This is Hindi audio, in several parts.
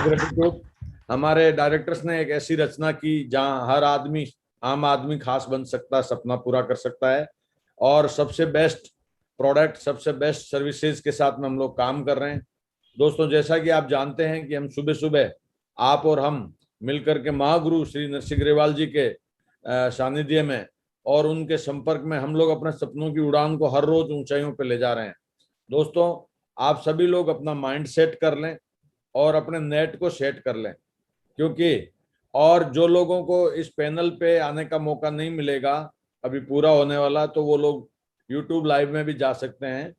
ग्रेटिट्यूड। हमारे डायरेक्टर्स ने एक ऐसी रचना की जहां हर आदमी, आम आदमी खास बन सकता है, सपना पूरा कर सकता है, और सबसे बेस्ट प्रोडक्ट, सबसे बेस्ट सर्विसेज के साथ में हम लोग काम कर रहे हैं। दोस्तों, जैसा कि आप जानते हैं कि हम सुबह सुबह आप और हम मिलकर के महागुरु श्री नरसिंह ग्रेवाल जी के सानिध्य में और उनके संपर्क में हम लोग अपने सपनों की उड़ान को हर रोज ऊंचाइयों पर ले जा रहे हैं। दोस्तों, आप सभी लोग अपना माइंड सेट कर लें और अपने नेट को सेट कर लें, क्योंकि और जो लोगों को इस पैनल पे आने का मौका नहीं मिलेगा अभी पूरा होने वाला, तो वो लोग यूट्यूब लाइव में भी जा सकते हैं।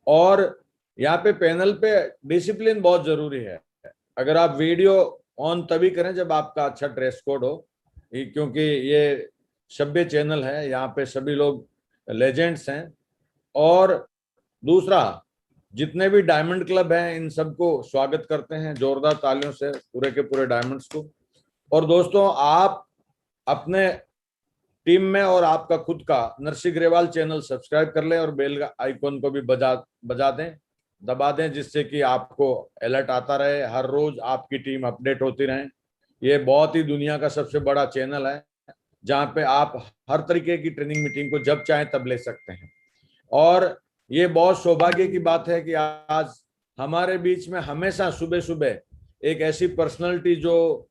और यहाँ पे पैनल पे डिसिप्लिन बहुत जरूरी है। अगर आप वीडियो ऑन तभी करें जब आपका अच्छा ड्रेस कोड हो, क्योंकि ये सभ्य चैनल है, यहाँ पे सभी लोग लेजेंड्स हैं। और दूसरा, जितने भी डायमंड क्लब हैं इन सबको स्वागत करते हैं जोरदार तालियों से, पूरे के पूरे डायमंड्स को। और दोस्तों, आप अपने टीम में और आपका खुद का नरसिंह ग्रेवाल चैनल सब्सक्राइब कर लें और बेल आइकॉन को भी बजा दें, दबा दें, जिससे कि आपको अलर्ट आता रहे, हर रोज आपकी टीम अपडेट होती रहे। ये बहुत ही दुनिया का सबसे बड़ा चैनल है जहाँ पे आप हर तरीके की ट्रेनिंग मीटिंग को जब चाहें तब ले सकते हैं। और ये बहुत सौभाग्य की बात है कि आज हमारे बीच में हमेशा सुबह सुबह एक ऐसी पर्सनालिटी जो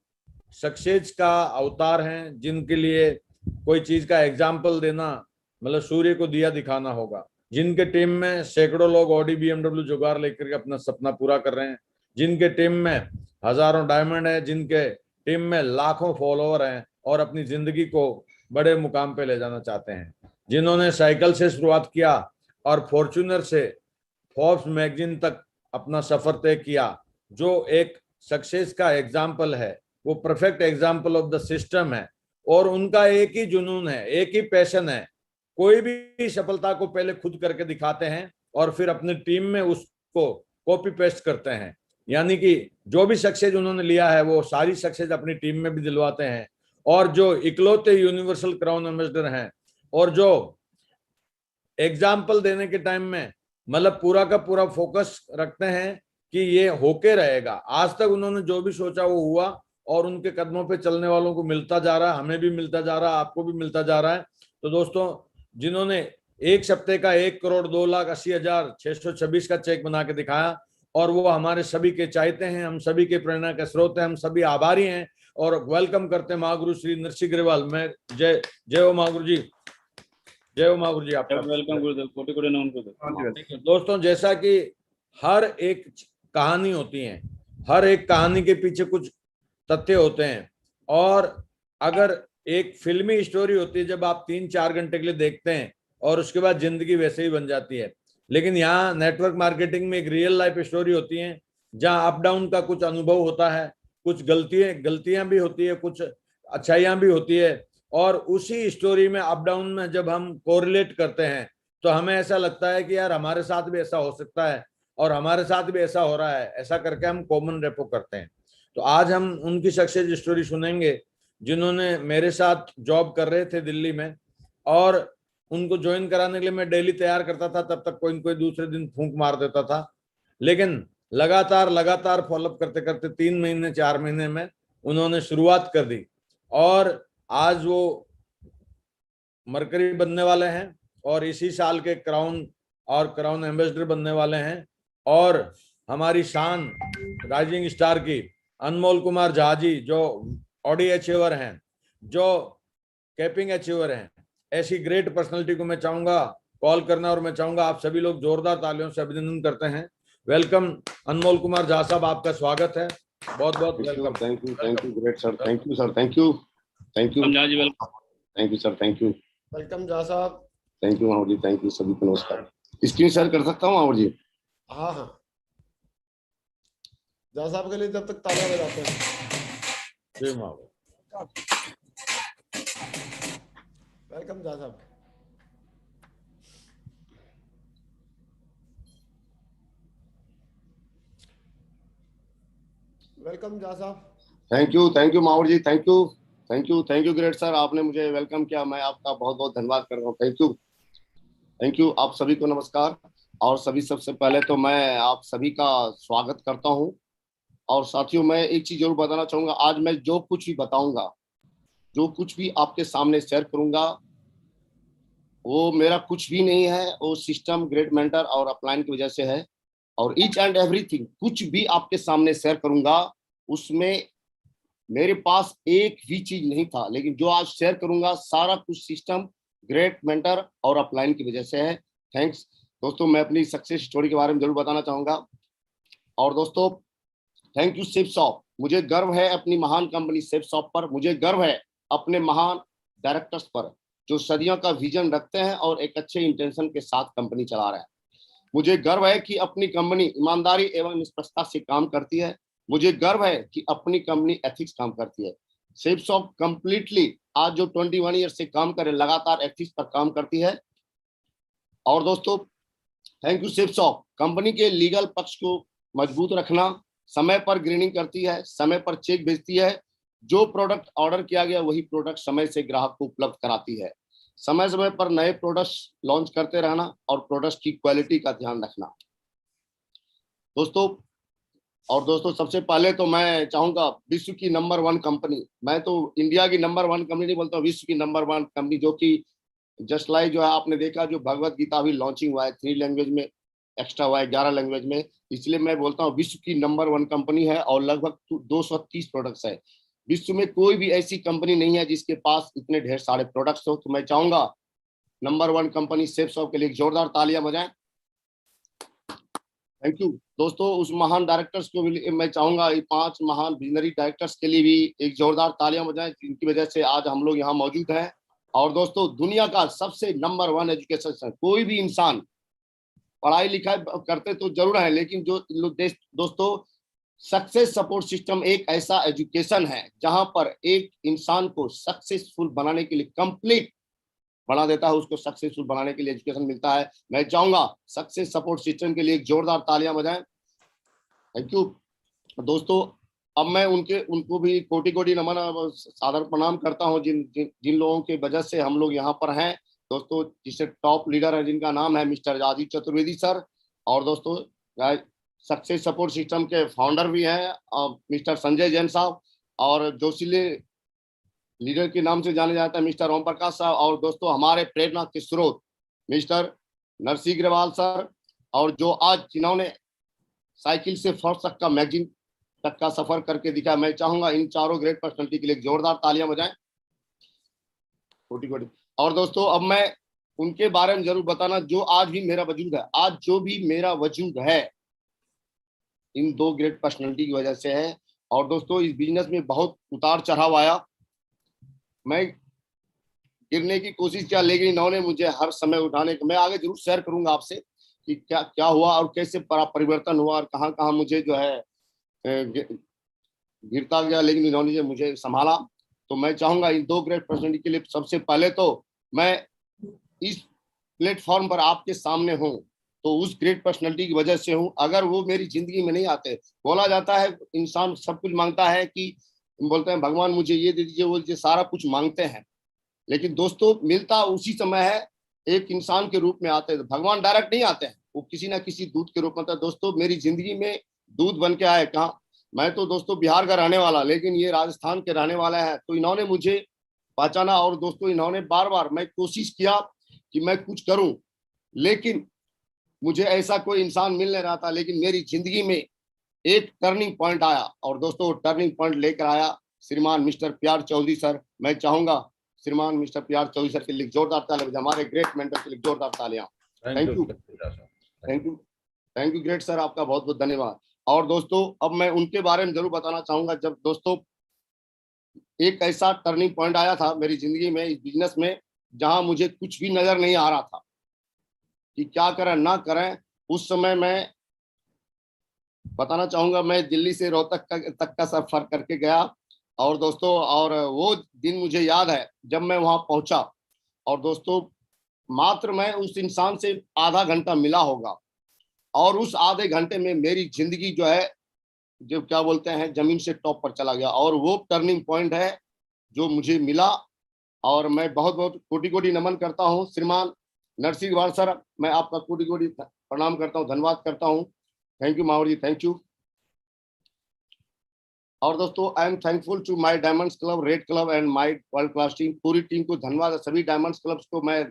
सक्सेस का अवतार हैं, जिनके लिए कोई चीज का एग्जाम्पल देना मतलब सूर्य को दिया दिखाना होगा, जिनके टीम में सैकड़ों लोग ऑडी BMW जुगाड़ लेकर के अपना सपना पूरा कर रहे हैं, जिनके टीम में हजारों डायमंड है, जिनके टीम में लाखों फॉलोअर हैं और अपनी जिंदगी को बड़े मुकाम पे ले जाना चाहते हैं, जिन्होंने साइकिल से शुरुआत किया और फॉर्च्यूनर से फोर्ब्स मैगजीन तक अपना सफर तय किया, जो एक सक्सेस का एग्जाम्पल है, वो perfect example of the system है। और उनका एक ही जुनून है, एक ही पैशन है, कोई भी सफलता को पहले खुद करके दिखाते हैं और फिर अपनी टीम में उसको कॉपी पेस्ट करते हैं। यानी कि जो भी सक्सेस उन्होंने लिया है वो सारी सक्सेस अपनी टीम में भी दिलवाते हैं। और जो इकलौते यूनिवर्सल क्राउन एम्बेसडर हैं और जो एग्जाम्पल देने के टाइम में मतलब पूरा का पूरा फोकस रखते हैं कि ये होके रहेगा। आज तक उन्होंने जो भी सोचा वो हुआ और उनके कदमों पे चलने वालों को मिलता जा रहा है, हमें भी मिलता जा रहा है, आपको भी मिलता जा रहा है। तो दोस्तों, जिन्होंने एक सप्ते का 1,02,80,626 का चेक बना के दिखाया और वो हमारे सभी के चाहते हैं, हम सभी के प्रेरणा के स्रोत हैं, हम सभी आभारी हैं और वेलकम करते हैं महागुरु श्री नरसिंह ग्रेवाल। मैं जय जय हो महागुरु जी, जय हो महागुरु जी। आपका वेलकम गुरुदेव, कोटि कोटि नमन गुरुदेव। दोस्तों, जैसा कि हर एक कहानी होती है, हर एक कहानी के पीछे कुछ तथ्य होते हैं, और अगर एक फिल्मी स्टोरी होती है जब आप 3-4 घंटे के लिए देखते हैं और उसके बाद जिंदगी वैसे ही बन जाती है, लेकिन यहाँ नेटवर्क मार्केटिंग में एक रियल लाइफ स्टोरी होती है जहाँ अप डाउन का कुछ अनुभव होता है, कुछ गलतियां भी होती है, कुछ अच्छाइयां भी होती है। और उसी स्टोरी में अप डाउन में जब हम कोरिलेट करते हैं तो हमें ऐसा लगता है कि यार हमारे साथ भी ऐसा हो सकता है और हमारे साथ भी ऐसा हो रहा है, ऐसा करके हम कॉमन रेपो करते हैं। तो आज हम उनकी सक्सेस स्टोरी सुनेंगे जिन्होंने मेरे साथ जॉब कर रहे थे दिल्ली में, और उनको ज्वाइन कराने के लिए मैं डेली तैयार करता था, तब तक कोई न कोई दूसरे दिन फूंक मार देता था। लेकिन लगातार फॉलोअप करते करते 3 महीने 4 महीने में उन्होंने शुरुआत कर दी और आज वो मरकरी बनने वाले हैं और इसी साल के क्राउन एम्बेसडर बनने वाले हैं। और हमारी शान राइजिंग स्टार की अनमोल कुमार झा जी, जो ऑडी अचीवर हैं, जो कैपिंग अचीवर हैं, ऐसी ग्रेट पर्सनालिटी को मैं चाहूंगा कॉल करना और मैं चाहूंगा आप सभी लोग जोरदार तालियों से अभिनंदन करते हैं। वेलकम अनमोल कुमार झा साहब, आपका स्वागत है, बहुत बहुत welcome. Thank you great sir, thank you sir, thank you Jha ji, welcome. Thank you sir, thank you, welcome Jha साहब। Thank you Mahawar ji, thank you, सभी को नमस्कार। स्क्रीन शेयर कर सकता हूँ महावर जी? हाँ हाँ, झा साहब के लिए जब तक तालियां बजाते हैं। जय महावर। वेलकम झा साहब। वेलकम झा साहब। Thank you Mahawar ji, thank you great sir, आपने मुझे वेलकम किया, मैं आपका बहुत बहुत धन्यवाद कर रहा हूँ। Thank you. आप सभी को नमस्कार। और सबसे पहले तो मैं आप सभी का स्वागत करता हूँ और साथियों, मैं एक चीज जरूर बताना चाहूंगा, आज मैं जो कुछ भी बताऊंगा, जो कुछ भी आपके सामने शेयर करूंगा, वो मेरा कुछ भी नहीं है, वो सिस्टम ग्रेट मेंटर और अपलाइन की वजह से है। और ईच एंड एवरीथिंग, कुछ भी आपके सामने शेयर करूंगा, उसमें मेरे पास एक भी चीज नहीं था, लेकिन जो आज शेयर करूंगा सारा कुछ सिस्टम ग्रेट मेंटर और अपलाइन की वजह से है। थैंक्स दोस्तों। मैं अपनी सक्सेस स्टोरी के बारे में जरूर बताना चाहूंगा। और दोस्तों, थैंक यू सेफसॉफ्ट। मुझे गर्व है अपनी महान कंपनी सेफसॉफ्ट पर, मुझे गर्व है अपने महान डायरेक्टर्स पर, जो सदियों का विजन रखते हैं और एक अच्छे इंटेंशन के साथ कंपनी चला रहे हैं। मुझे गर्व है कि अपनी कंपनी ईमानदारी एवं निष्पक्षता से काम करती है। मुझे गर्व है कि अपनी कंपनी एथिक्स काम करती है। सेफसॉफ्ट कंप्लीटली आज जो 21 ईयर से काम करे, लगातार एथिक्स पर काम करती है। और दोस्तों, थैंक यू सेफसॉफ्ट। कंपनी के लीगल पक्ष को मजबूत रखना, समय पर ग्रीनिंग करती है, समय पर चेक भेजती है, जो प्रोडक्ट ऑर्डर किया गया वही प्रोडक्ट समय से ग्राहक को उपलब्ध कराती है, समय समय पर नए प्रोडक्ट्स लॉन्च करते रहना और प्रोडक्ट्स की क्वालिटी का ध्यान रखना। दोस्तों, सबसे पहले तो मैं चाहूंगा विश्व की नंबर 1 कंपनी, मैं तो इंडिया की नंबर 1 कंपनी नहीं बोलता, विश्व की नंबर 1 कंपनी, जो कि जस्ट लाइक जो है आपने देखा, जो भगवत गीता अभी लॉन्चिंग हुआ है 3 लैंग्वेज में, एक्स्ट्रा हुआ है 11 लैंग्वेज में, इसलिए मैं बोलता हूँ विश्व की नंबर 1 कंपनी है और लगभग 230 प्रोडक्ट्स है। विश्व में कोई भी ऐसी कंपनी नहीं है जिसके पास इतने ढेर सारे प्रोडक्ट्स हो। तो मैं चाहूंगा नंबर 1 कंपनी सेफसॉफ्ट के लिए जोरदार तालियां बजाएं। थैंक यू दोस्तों। उस महान डायरेक्टर्स को भी मैं चाहूंगा, 5 महान विजनरी डायरेक्टर्स के लिए भी एक जोरदार तालियां बजाएं, जिनकी वजह से आज हम लोग यहाँ मौजूद हैं। और दोस्तों, दुनिया का सबसे नंबर 1 एजुकेशन, कोई भी इंसान पढ़ाई लिखाई करते तो जरूर है, लेकिन जो दोस्तों सक्सेस सपोर्ट सिस्टम एक ऐसा एजुकेशन है जहां पर एक इंसान को सक्सेसफुल बनाने के लिए कंप्लीट बना देता है, उसको सक्सेसफुल बनाने के लिए एजुकेशन मिलता है। मैं चाहूंगा सक्सेस सपोर्ट सिस्टम के लिए एक जोरदार तालियां बजाएं। थैंक यू दोस्तों। अब मैं उनको भी कोटि कोटि नमन सादर प्रणाम करता हूं, जिन लोगों के वजह से हम लोग यहाँ पर हैं। दोस्तों, जिससे टॉप लीडर है, जिनका नाम है मिस्टर राजीव चतुर्वेदी सर, और दोस्तों सक्सेस सपोर्ट सिस्टम के फाउंडर भी हैं मिस्टर संजय जैन साहब, और जोशीले लीडर के नाम से जाने जाता है मिस्टर ओम प्रकाश साहब, और दोस्तों हमारे प्रेरणा के स्रोत मिस्टर नरसिंह अग्रवाल सर, और जो आज जिन्होंने साइकिल से फर्स्ट तक का मैगजीन तक का सफर करके दिखा। मैं चाहूंगा इन चारों ग्रेट पर्सनालिटी के लिए जोरदार तालियां बजाएं, कोटि कोटि। और दोस्तों, अब मैं उनके बारे में जरूर बताना, जो आज भी मेरा वजूद है, आज जो भी मेरा वजूद है, इन 2 ग्रेट पर्सनालिटी की वजह से है। और दोस्तों, इस बिजनेस में बहुत उतार चढ़ाव आया, मैं गिरने की कोशिश किया, लेकिन इन्होंने मुझे हर समय उठाने का, मैं आगे जरूर शेयर करूंगा आपसे कि क्या क्या हुआ और कैसे परिवर्तन हुआ और कहाँ कहाँ मुझे जो है गिरता गया, लेकिन इन्होंने मुझे संभाला। तो मैं चाहूंगा इन 2 ग्रेट पर्सनालिटी के लिए सबसे पहले तो मैं इस प्लेटफॉर्म पर आपके सामने हूँ तो उस ग्रेट पर्सनालिटी की वजह से हूँ। अगर वो मेरी जिंदगी में नहीं आते, बोला जाता है इंसान सब कुछ मांगता है, कि बोलते हैं भगवान मुझे ये दे दीजिए, वो दीजिए, सारा कुछ मांगते हैं, लेकिन दोस्तों मिलता उसी समय है, एक इंसान के रूप में आते हैं। भगवान डायरेक्ट नहीं आते हैं, वो किसी ना किसी दूत के रूप में आता है। दोस्तों, मेरी जिंदगी में दूत बन के आए। कहाँ, मैं तो दोस्तों बिहार का रहने वाला, लेकिन ये राजस्थान के रहने वाला है, तो इन्होंने मुझे पहचाना। और दोस्तों, इन्होंने बार बार मैं कोशिश किया कि मैं कुछ करूं, लेकिन मुझे ऐसा कोई इंसान मिल नहीं रहा था। लेकिन मेरी जिंदगी में एक टर्निंग पॉइंट आया, और दोस्तों टर्निंग पॉइंट लेकर आया श्रीमान मिस्टर प्यार चौधरी सर। मैं चाहूंगा श्रीमान मिस्टर प्यार चौधरी सर के लिए जोरदार तालियां, हमारे ग्रेट मेंटर के लिए जोरदार तालियां। Thank you, thank you, thank you great sir, आपका बहुत बहुत धन्यवाद। और दोस्तों, अब मैं उनके बारे में जरूर बताना चाहूंगा। जब दोस्तों एक ऐसा टर्निंग पॉइंट आया था मेरी जिंदगी में, इस बिजनेस में, जहां मुझे कुछ भी नजर नहीं आ रहा था कि क्या करें ना करें, उस समय मैं बताना चाहूंगा, मैं दिल्ली से रोहतक तक का सफर करके गया। और दोस्तों, और वो दिन मुझे याद है जब मैं वहां पहुंचा, और दोस्तों मात्र मैं उस इंसान से आधा घंटा मिला होगा, और उस आधे घंटे में मेरी जिंदगी जो है, जो क्या बोलते हैं, जमीन से टॉप पर चला गया। और वो टर्निंग पॉइंट है जो मुझे मिला, और मैं बहुत बहुत कोटि कोटि नमन करता हूँ श्रीमान नरसिंह अग्रवाल सर, मैं आपका कोटि कोटि प्रणाम करता हूँ, धन्यवाद करता हूँ। Thank you Mahaur ji, thank you. और दोस्तों I am thankful to my diamonds club, red club and my world class team. पूरी टीम को धन्यवाद, सभी डायमंड्स क्लब्स को मैं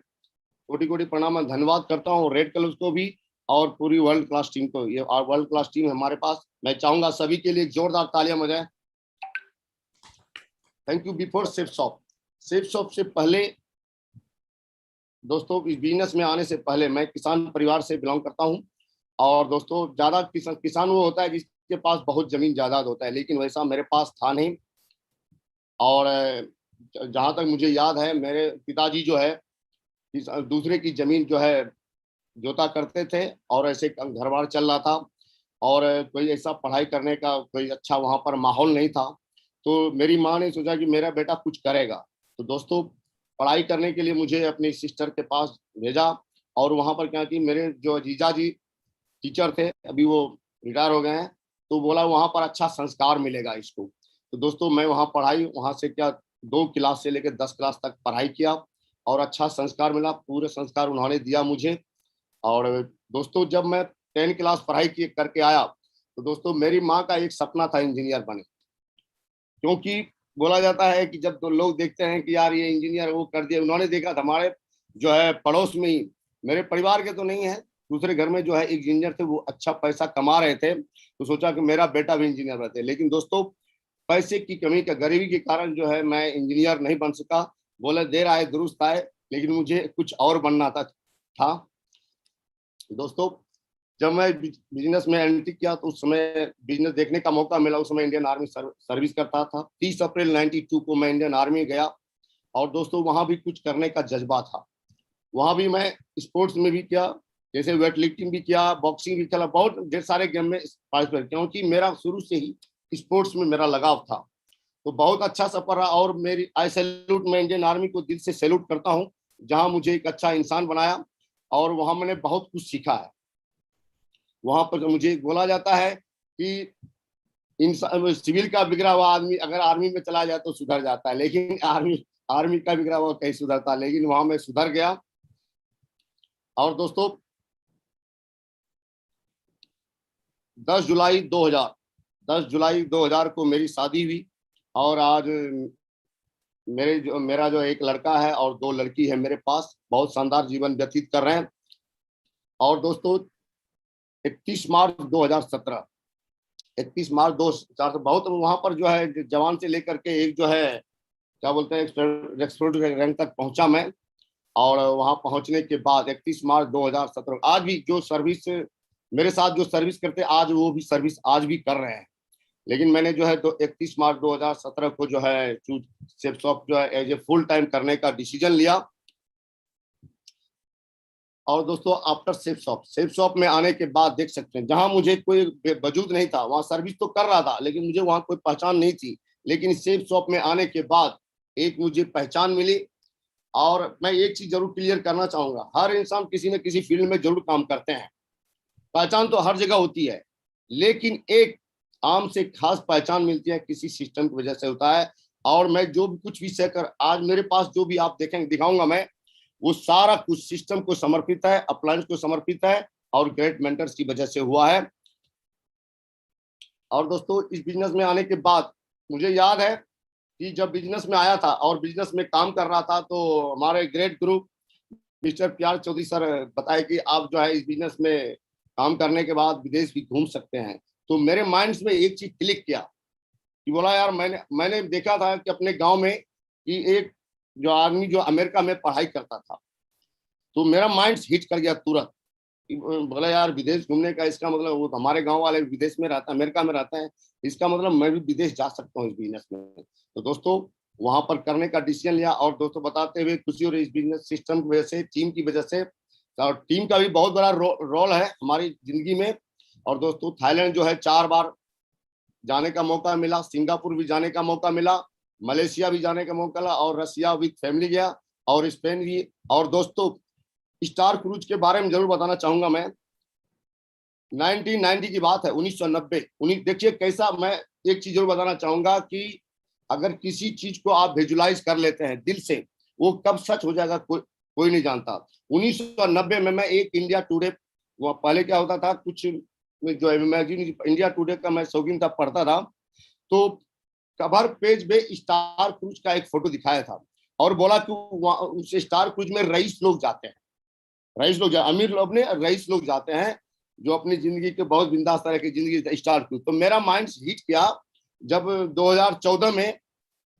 कोटि कोटि प्रणाम धन्यवाद करता हूँ, रेड क्लब्स को भी और पूरी वर्ल्ड क्लास टीम को। ये और वर्ल्ड क्लास टीम हमारे पास, मैं चाहूंगा सभी के लिए जोरदार तालियां बजाएं। Thank you. Before safe shop से पहले दोस्तों, इस बिजनेस में आने से पहले मैं किसान परिवार से बिलोंग करता हूं। और दोस्तों ज्यादा किसान वो होता है जिसके पास बहुत जमीन जायदाद होता है, लेकिन वैसा मेरे पास था नहीं। और जहां तक मुझे याद है, मेरे पिताजी जो है दूसरे की जमीन जो है जोता करते थे और ऐसे घर बार चल रहा था और कोई ऐसा पढ़ाई करने का कोई अच्छा वहां पर माहौल नहीं था। तो मेरी माँ ने सोचा कि मेरा बेटा कुछ करेगा, तो दोस्तों पढ़ाई करने के लिए मुझे अपनी सिस्टर के पास भेजा। और वहां पर क्या कि मेरे जो जीजा जी टीचर थे, अभी वो रिटायर हो गए हैं, तो बोला वहां पर अच्छा संस्कार मिलेगा इसको। तो दोस्तों मैं वहां पढ़ाई, वहां से क्या 2 क्लास से लेकर 10 क्लास तक पढ़ाई किया और अच्छा संस्कार मिला, पूरे संस्कार उन्होंने दिया मुझे। और दोस्तों जब मैं 10 क्लास पढ़ाई करके आया, तो दोस्तों मेरी माँ का एक सपना था इंजीनियर बने, क्योंकि बोला जाता है कि जब तो लोग देखते हैं कि यार ये इंजीनियर वो कर दिया, उन्होंने देखा था हमारे जो है पड़ोस में ही, मेरे परिवार के तो नहीं है, दूसरे घर में जो है एक इंजीनियर थे, वो अच्छा पैसा कमा रहे थे, तो सोचा कि मेरा बेटा भी इंजीनियर बनते। लेकिन दोस्तों पैसे की कमी का, गरीबी के कारण जो है मैं इंजीनियर नहीं बन सका। बोले देर आए दुरुस्त आए, लेकिन मुझे कुछ और बनना था। दोस्तों जब मैं बिजनेस में एंट्री किया तो उस समय बिजनेस देखने का मौका मिला। उस समय इंडियन आर्मी सर्विस करता था। 30 अप्रैल 92 को मैं इंडियन आर्मी गया और दोस्तों वहां भी कुछ करने का जज्बा था। वहां भी मैं स्पोर्ट्स में भी किया, जैसे वेट लिफ्टिंग भी किया, बॉक्सिंग भी खेला, बहुत ढेर सारे गेम में पार्टिसिपेट, क्योंकि मेरा शुरू से ही स्पोर्ट्स में मेरा लगाव था। तो बहुत अच्छा सफर रहा और मेरी आई सैल्यूट, मैं इंडियन आर्मी को दिल से सैल्यूट करता हूँ, जहां मुझे एक अच्छा इंसान बनाया और वहां मैंने बहुत कुछ सीखा है। वहां पर मुझे बोला जाता है कि सिविल का बिगड़ा हुआ आदमी अगर आर्मी में चला जाए तो सुधर जाता है, लेकिन आर्मी का बिगड़ा हुआ कहीं सुधरता, लेकिन वहां मैं सुधर गया। और दोस्तों 10 जुलाई 2000 को मेरी शादी हुई और आज मेरा जो एक लड़का है और 2 लड़की है मेरे पास, बहुत शानदार जीवन व्यतीत कर रहे हैं। और दोस्तों 31 मार्च 2017 बहुत वहां पर जो है जवान से लेकर के एक जो है क्या बोलते हैं एक्सपर्ट रैंक तक पहुंचा मैं। और वहां पहुंचने के बाद 31 मार्च 2017 आज भी जो सर्विस मेरे साथ जो सर्विस करते आज वो भी सर्विस आज भी कर रहे हैं। लेकिन मैंने जो है तो 31 मार्च 2017 को जो है सेफ शॉप जो है एज ए फुल टाइम करने का डिसीजन लिया। और दोस्तों आफ्टर सेफ शॉप में आने के बाद देख सकते हैं, जहां मुझे कोई वजूद नहीं था, वहां सर्विस तो कर रहा था लेकिन मुझे वहां कोई पहचान नहीं थी। लेकिन सेफ शॉप में आने के बाद एक मुझे पहचान मिली। और मैं एक चीज जरूर क्लियर करना चाहूंगा, हर इंसान किसी न किसी फील्ड में जरूर काम करते हैं, पहचान तो हर जगह होती है, लेकिन एक आम से खास पहचान मिलती है किसी सिस्टम की वजह से होता है। और मैं जो भी कुछ भी सेकर आज मेरे पास जो भी आप देखेंगे दिखाऊंगा मैं, वो सारा कुछ सिस्टम को समर्पित है, अप्लायंस को समर्पित है और ग्रेट मेंटर्स की वजह से हुआ है। और दोस्तों इस बिजनेस में आने के बाद मुझे याद है कि जब बिजनेस में आया था और बिजनेस में काम कर रहा था, तो हमारे ग्रेट गुरु मिस्टर प्यार चौधरी सर बताए कि आप जो है इस बिजनेस में काम करने के बाद विदेश भी घूम सकते हैं। तो मेरे माइंड में एक चीज क्लिक किया कि बोला यार मैंने देखा था कि अपने गांव में कि एक जो आदमी जो अमेरिका में पढ़ाई करता था, तो मेरा माइंड हिट कर गया तुरंत। बोला यार विदेश घूमने का इसका मतलब वो हमारे गांव वाले विदेश में रहता है, अमेरिका में रहते हैं, इसका मतलब मैं भी विदेश जा सकता हूँ इस बिजनेस में। तो दोस्तों वहां पर करने का डिसीजन लिया। और दोस्तों बताते हुए खुशी हो रही इस बिजनेस सिस्टम की वजह से, टीम की वजह से, और टीम का भी बहुत बड़ा रोल है हमारी जिंदगी में। और दोस्तों थाईलैंड जो है 4 बार जाने का मौका मिला, सिंगापुर भी जाने का मौका मिला, मलेशिया भी जाने का मौका मिला और रसिया विद फैमिली गया और स्पेन भी। और दोस्तों स्टार क्रूज के बारे में जरूर बताना चाहूंगा मैं। 1990 की बात है, 1990। देखिए कैसा, मैं एक चीज जरूर बताना चाहूंगा कि अगर किसी चीज को आप विजुलाइज कर लेते हैं दिल से, वो कब सच हो जाएगा कोई नहीं जानता। 1990 में मैं एक इंडिया टुडे, पहले क्या होता था कुछ जो मैगजीन इंडिया टुडे का मैं शौकीन था, पढ़ता था। तो कवर पेज पे स्टार क्रूज का एक फोटो दिखाया था और बोला कि उस स्टार क्रूज में रईस लोग जाते हैं, रईस लोग, अमीर लोग ने रईस लोग जाते हैं जो अपनी जिंदगी के बहुत बिंदास तरह की जिंदगी स्टार क्रूज। तो मेरा माइंड हिट किया जब 2014 में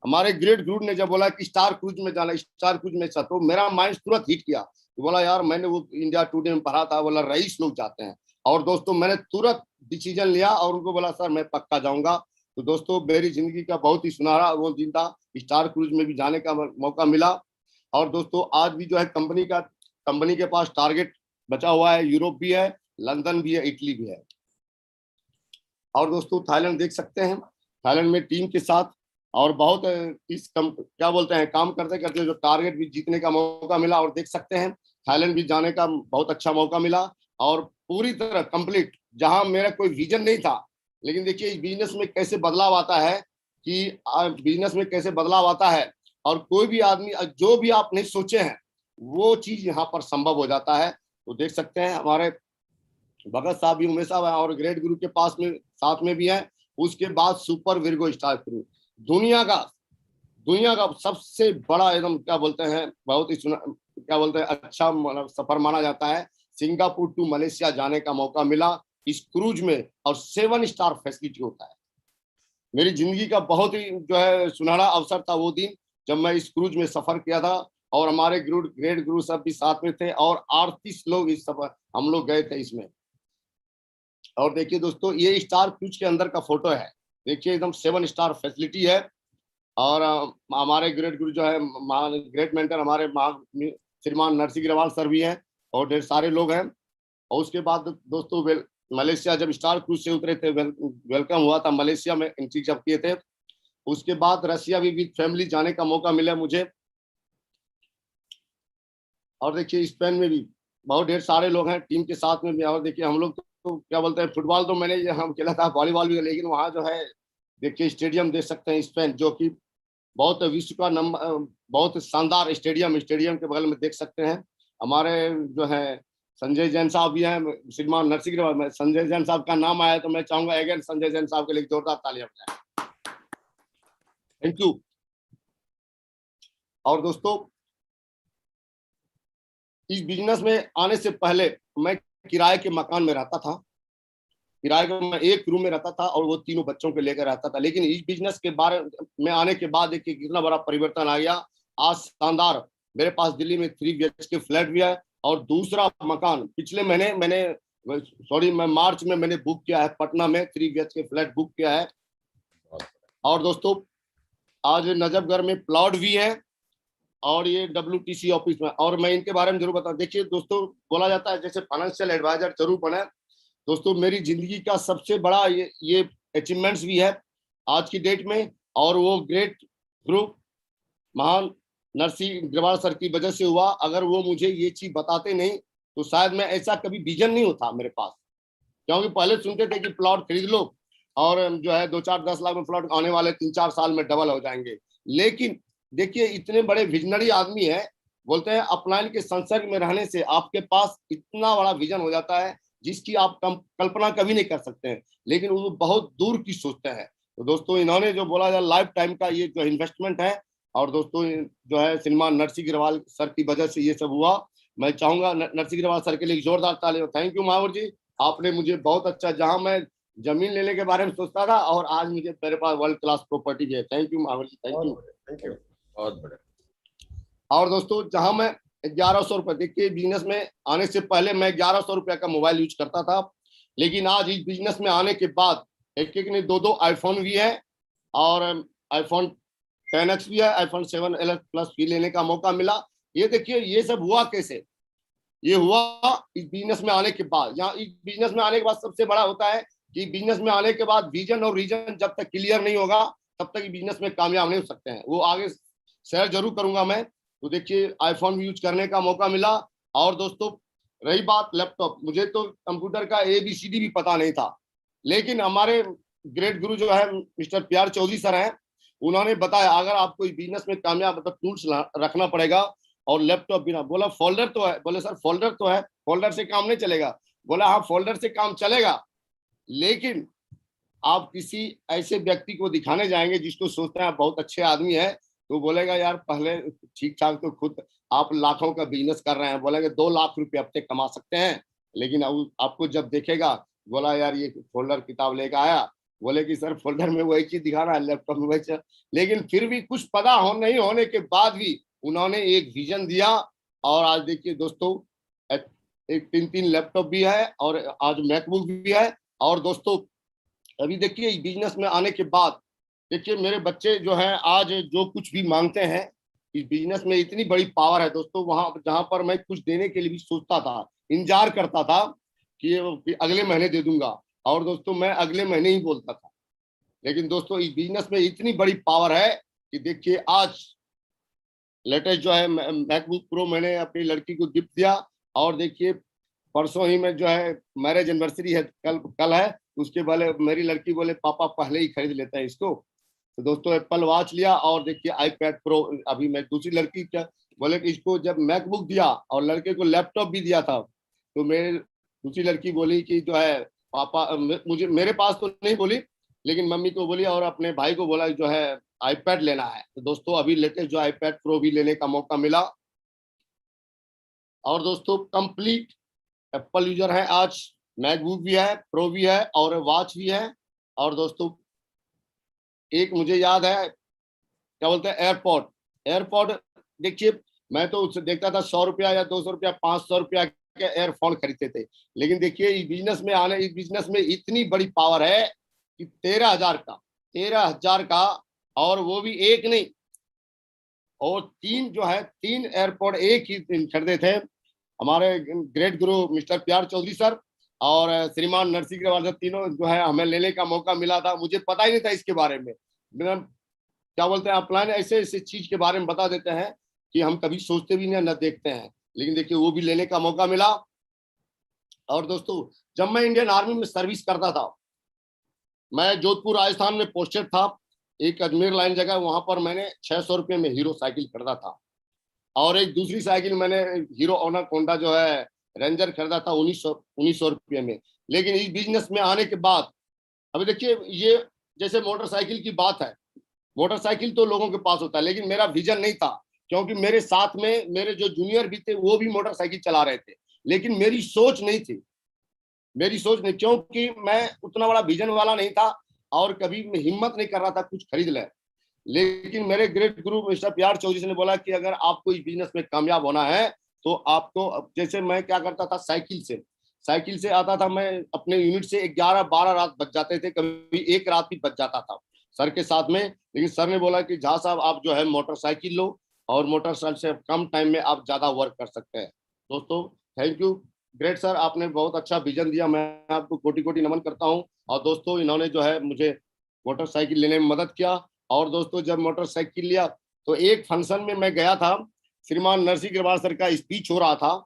हमारे ग्रेट गुरु ने जब बोला कि स्टार क्रूज में जाना, स्टार क्रूज में, तो मेरा माइंड तुरंत हिट किया। तो बोला यार मैंने वो इंडिया टुडे में पढ़ा था, बोला रईस लोग जाते हैं। और दोस्तों मैंने तुरंत डिसीजन लिया और उनको बोला सर मैं पक्का जाऊंगा। तो दोस्तों मेरी जिंदगी का बहुत ही सुनहरा वो दिन था, स्टार क्रूज में भी जाने का मौका मिला। और दोस्तों आज भी जो है कंपनी के पास टारगेट बचा हुआ है, यूरोप भी है, लंदन भी है, इटली भी है। और दोस्तों थाईलैंड देख सकते हैं, थाईलैंड में टीम के साथ और बहुत क्या बोलते हैं काम करते करते जो टारगेट भी जीतने का मौका मिला। और देख सकते हैं थाईलैंड भी जाने का बहुत अच्छा मौका मिला और पूरी तरह कंप्लीट, जहां मेरा कोई विजन नहीं था। लेकिन देखिए इस बिजनेस में कैसे बदलाव आता है कि बिजनेस में कैसे बदलाव आता है और कोई भी आदमी जो भी आप नहीं सोचे हैं वो चीज यहाँ पर संभव हो जाता है। तो देख सकते हैं हमारे भगत साहब भी, उमेश साहब और ग्रेट गुरु के पास में साथ में भी है। उसके बाद सुपर विर्गो स्टार क्रूज दुनिया का सबसे बड़ा एकदम क्या बोलते हैं, बहुत ही क्या बोलते हैं अच्छा सफर माना जाता है। सिंगापुर टू मलेशिया जाने का मौका मिला इस क्रूज में और 7 स्टार फैसिलिटी होता है। मेरी जिंदगी का बहुत ही जो है सुनहरा अवसर था वो दिन जब मैं इस क्रूज में सफर किया था और हमारे ग्रेट गुरु सब भी साथ में थे और 38 लोग इस सफर हम लोग गए थे इसमें। और देखिए दोस्तों ये स्टार क्रूज के अंदर का फोटो है, देखिए एकदम 7 स्टार फैसिलिटी है। और हमारे ग्रेट गुरु जो है ग्रेट मेंटर हमारे श्रीमान नरसिंह ग्रेवाल सर भी हैं और ढेर सारे लोग हैं। और उसके बाद दोस्तों मलेशिया जब स्टार क्रूज से उतरे थे, वेलकम हुआ था मलेशिया में, एंट्री जब किए थे। उसके बाद रसिया भी विद फैमिली जाने का मौका मिला मुझे। और देखिए स्पेन में भी बहुत ढेर सारे लोग हैं टीम के साथ में भी। और देखिए हम लोग तो क्या बोलते हैं फुटबॉल तो मैंने हम खेला था, वॉलीबॉल भी, लेकिन वहाँ जो है देखिए स्टेडियम देख सकते हैं स्पेन, जो कि बहुत विश्व का बहुत शानदार स्टेडियम के बगल में देख सकते हैं। हमारे जो है संजय जैन साहब भी हैं, श्रीमान नरसिंह ग्रेवाल। संजय जैन साहब का नाम आया तो मैं चाहूंगा अगेन संजय जैन साहब के लिए जोरदार तालियां बजाएं। Thank you. और दोस्तों इस बिजनेस में आने से पहले मैं किराए के मकान में रहता था, किराए का मैं एक रूम में रहता था और वो 3 बच्चों को लेकर रहता था। लेकिन इस बिजनेस के बारे में आने के बाद देखिए कितना बड़ा परिवर्तन आ गया। आज शानदार मेरे पास दिल्ली में 3 BHK फ्लैट भी है और दूसरा मकान पिछले महीने मैं मार्च में मैंने बुक किया है, पटना में 3 BHK फ्लैट बुक किया है। और दोस्तों आज नजफगढ़ में प्लॉट भी है और ये WTC ऑफिस में। और मैं इनके बारे में जरूर बताऊं। देखिए दोस्तों बोला जाता है जैसे फाइनेंशियल एडवाइजर जरूर बने। दोस्तों मेरी जिंदगी का सबसे बड़ा ये अचीवमेंट्स भी है आज की डेट में, और वो ग्रेट ग्रुप महान नरसिंह ग्रेवाल सर की वजह से हुआ। अगर वो मुझे ये चीज बताते नहीं तो शायद मैं ऐसा कभी विजन नहीं होता मेरे पास। क्योंकि पहले सुनते थे कि प्लॉट खरीद लो और जो है 2-4-10 लाख में प्लॉट आने वाले 3-4 साल में डबल हो जाएंगे। लेकिन देखिए इतने बड़े विजनरी आदमी है, बोलते हैं अपलाइन के संसर्ग में रहने से आपके पास इतना बड़ा विजन हो जाता है जिसकी आप कल्पना कभी नहीं कर सकते हैं, लेकिन वो बहुत दूर की सोचते हैं। तो दोस्तों इन्होंने जो बोला जाए लाइफ टाइम का ये जो इन्वेस्टमेंट है, और दोस्तों जो है श्रीमान नरसिंह ग्रेवाल सर की वजह से ये सब हुआ। मैं चाहूंगा नरसिंह ग्रेवाल सर के लिए जोरदार तालियां। थैंक यू महावर जी, आपने मुझे बहुत अच्छा, जहां मैं जमीन लेने के बारे में सोचता था और आज मुझे मेरे पास वर्ल्ड क्लास प्रॉपर्टी है। Thank you Mahawar ji, thank you. बहुत बढ़िया। और दोस्तों जहां मैं 1100 रुपए, देखिए बिजनेस में आने से पहले मैं 1100 रुपए का मोबाइल यूज करता था, लेकिन आज इस बिजनेस में आने के बाद एक नहीं 2 आईफोन भी है और आईफोन 10X भी है, आईफोन 7 प्लस भी लेने का मौका मिला। ये देखिए ये सब हुआ कैसे, ये हुआ इस बिजनेस में आने के बाद। यहाँ इस बिजनेस में आने के बाद सबसे बड़ा होता है कि बिजनेस में आने के बाद विजन और रीजन जब तक क्लियर नहीं होगा तब तक बिजनेस में कामयाब नहीं हो सकते हैं। वो आगे शेयर जरूर करूंगा मैं। तो देखिए आईफोन भी यूज करने का मौका मिला। और दोस्तों रही बात लैपटॉप, मुझे तो कंप्यूटर का ABCD भी पता नहीं था, लेकिन हमारे ग्रेट गुरु जो है मिस्टर PR चौधरी सर हैं, उन्होंने बताया अगर आपको बिजनेस में कामयाब मतलब टूल्स रखना पड़ेगा और लैपटॉप भी ना। बोला फोल्डर तो है, बोले सर फोल्डर तो है, फोल्डर से काम नहीं चलेगा। बोला हाँ फोल्डर से काम चलेगा, लेकिन आप किसी ऐसे व्यक्ति को दिखाने जाएंगे जिसको सोचते हैं आप बहुत अच्छे आदमी है, तो बोलेगा यार पहले ठीक ठाक तो खुद आप लाखों का बिजनेस कर रहे हैं, बोलेंगे 2 लाख रुपए हफ्ते कमा सकते हैं, लेकिन आपको जब देखेगा बोला यार ये फोल्डर किताब लेकर आया, बोले कि सर फोल्डर में वही चीज दिखा रहा है, लैपटॉप में वही, लेकिन फिर भी कुछ पता नहीं होने के बाद भी उन्होंने एक विजन दिया। और आज देखिए दोस्तों एक 3 लैपटॉप भी है और आज मैकबुक भी है। और दोस्तों अभी देखिए इस बिजनेस में आने के बाद देखिए मेरे बच्चे जो हैं आज जो कुछ भी मांगते हैं, इस बिजनेस में इतनी बड़ी पावर है दोस्तों। वहां जहां पर मैं कुछ देने के लिए भी सोचता था, इंतजार करता था कि अगले महीने दे दूंगा, और दोस्तों मैं अगले महीने ही बोलता था, लेकिन दोस्तों इस बिजनेस में इतनी बड़ी पावर है कि देखिए आज लेटेस्ट जो है मैकबुक प्रो मैंने अपनी लड़की को गिफ्ट दिया। और देखिए परसों ही में जो है मैरिज एनिवर्सरी है, कल है, उसके पहले मेरी लड़की बोले पापा पहले ही खरीद लेते हैं इसको, तो दोस्तों एप्पल वॉच लिया। और देखिए आईपैड प्रो, अभी मैं दूसरी लड़की क्या बोले कि इसको जब मैकबुक दिया और लड़के को लैपटॉप भी दिया था, तो मेरे दूसरी लड़की बोली कि जो है पापा मुझे, मेरे पास तो नहीं बोली लेकिन मम्मी को बोली और अपने भाई को बोला जो है आईपैड लेना है। तो दोस्तों अभी लेटेस्ट जो आईपैड प्रो भी लेने का मौका मिला। और दोस्तों कंप्लीट एप्पल यूजर है आज, मैकबुक भी है, प्रो भी है और वॉच भी है। और दोस्तों एक मुझे याद है क्या बोलते हैं एयरपॉड, एयरपॉड देखिए मैं तो उससे देखता था 100 रुपया या 200 रुपया 500 रुपया के एयरफोन खरीदते थे, लेकिन देखिए इस बिजनेस में इतनी बड़ी पावर है कि 13,000 का और वो भी एक नहीं और 3 एयरपोर्ट एक ही दिन खरीदे थे हमारे ग्रेट गुरु मिस्टर प्यार चौधरी सर और श्रीमान नरसिंह अग्रवाल सर, तीनों जो है हमें लेने का मौका मिला था। मुझे पता ही नहीं था इसके बारे में, क्या बोलते हैं अपलाइन ऐसे चीज के बारे में बता देते हैं कि हम कभी सोचते भी नहीं न देखते हैं, लेकिन देखिए वो भी लेने का मौका मिला। और दोस्तों जब मैं इंडियन आर्मी में सर्विस करता था, मैं जोधपुर राजस्थान में पोस्टेड था, एक अजमेर लाइन जगह, वहां पर मैंने 600 रुपये में हीरो साइकिल खरीदा था और एक दूसरी साइकिल मैंने हीरो ओनाकोंडा जो है रेंजर खरीदा था 1900 रुपये में। लेकिन इस बिजनेस में आने के बाद अभी देखिए ये जैसे मोटरसाइकिल की बात है, मोटरसाइकिल तो लोगों के पास होता है, लेकिन मेरा विजन नहीं था, क्योंकि मेरे साथ में मेरे जो जूनियर भी थे वो भी मोटरसाइकिल चला रहे थे, लेकिन मेरी सोच नहीं थी, क्योंकि मैं उतना बड़ा विजन वाला नहीं था और कभी हिम्मत नहीं कर रहा था कुछ खरीद ले। लेकिन मेरे ग्रेट गुरु मिस्टर प्यार चौधरी ने बोला कि अगर आपको इस बिजनेस में कामयाब होना है तो आपको, जैसे मैं क्या करता था साइकिल से आता था मैं अपने यूनिट से 11-12 रात बच जाते थे, कभी एक रात भी बच जाता था सर के साथ में। लेकिन सर ने बोला कि झा साहब आप जो है मोटरसाइकिल लो और मोटरसाइकिल से कम टाइम में आप ज्यादा वर्क कर सकते हैं। दोस्तों थैंक यू ग्रेट सर, आपने बहुत अच्छा विजन दिया, मैं आपको कोटि कोटि नमन करता हूँ। और दोस्तों इन्होंने जो है मुझे मोटरसाइकिल लेने में मदद किया। और दोस्तों जब मोटरसाइकिल लिया तो एक फंक्शन में मैं गया था, श्रीमान नरसिंह अग्रवाल सर का स्पीच हो रहा था,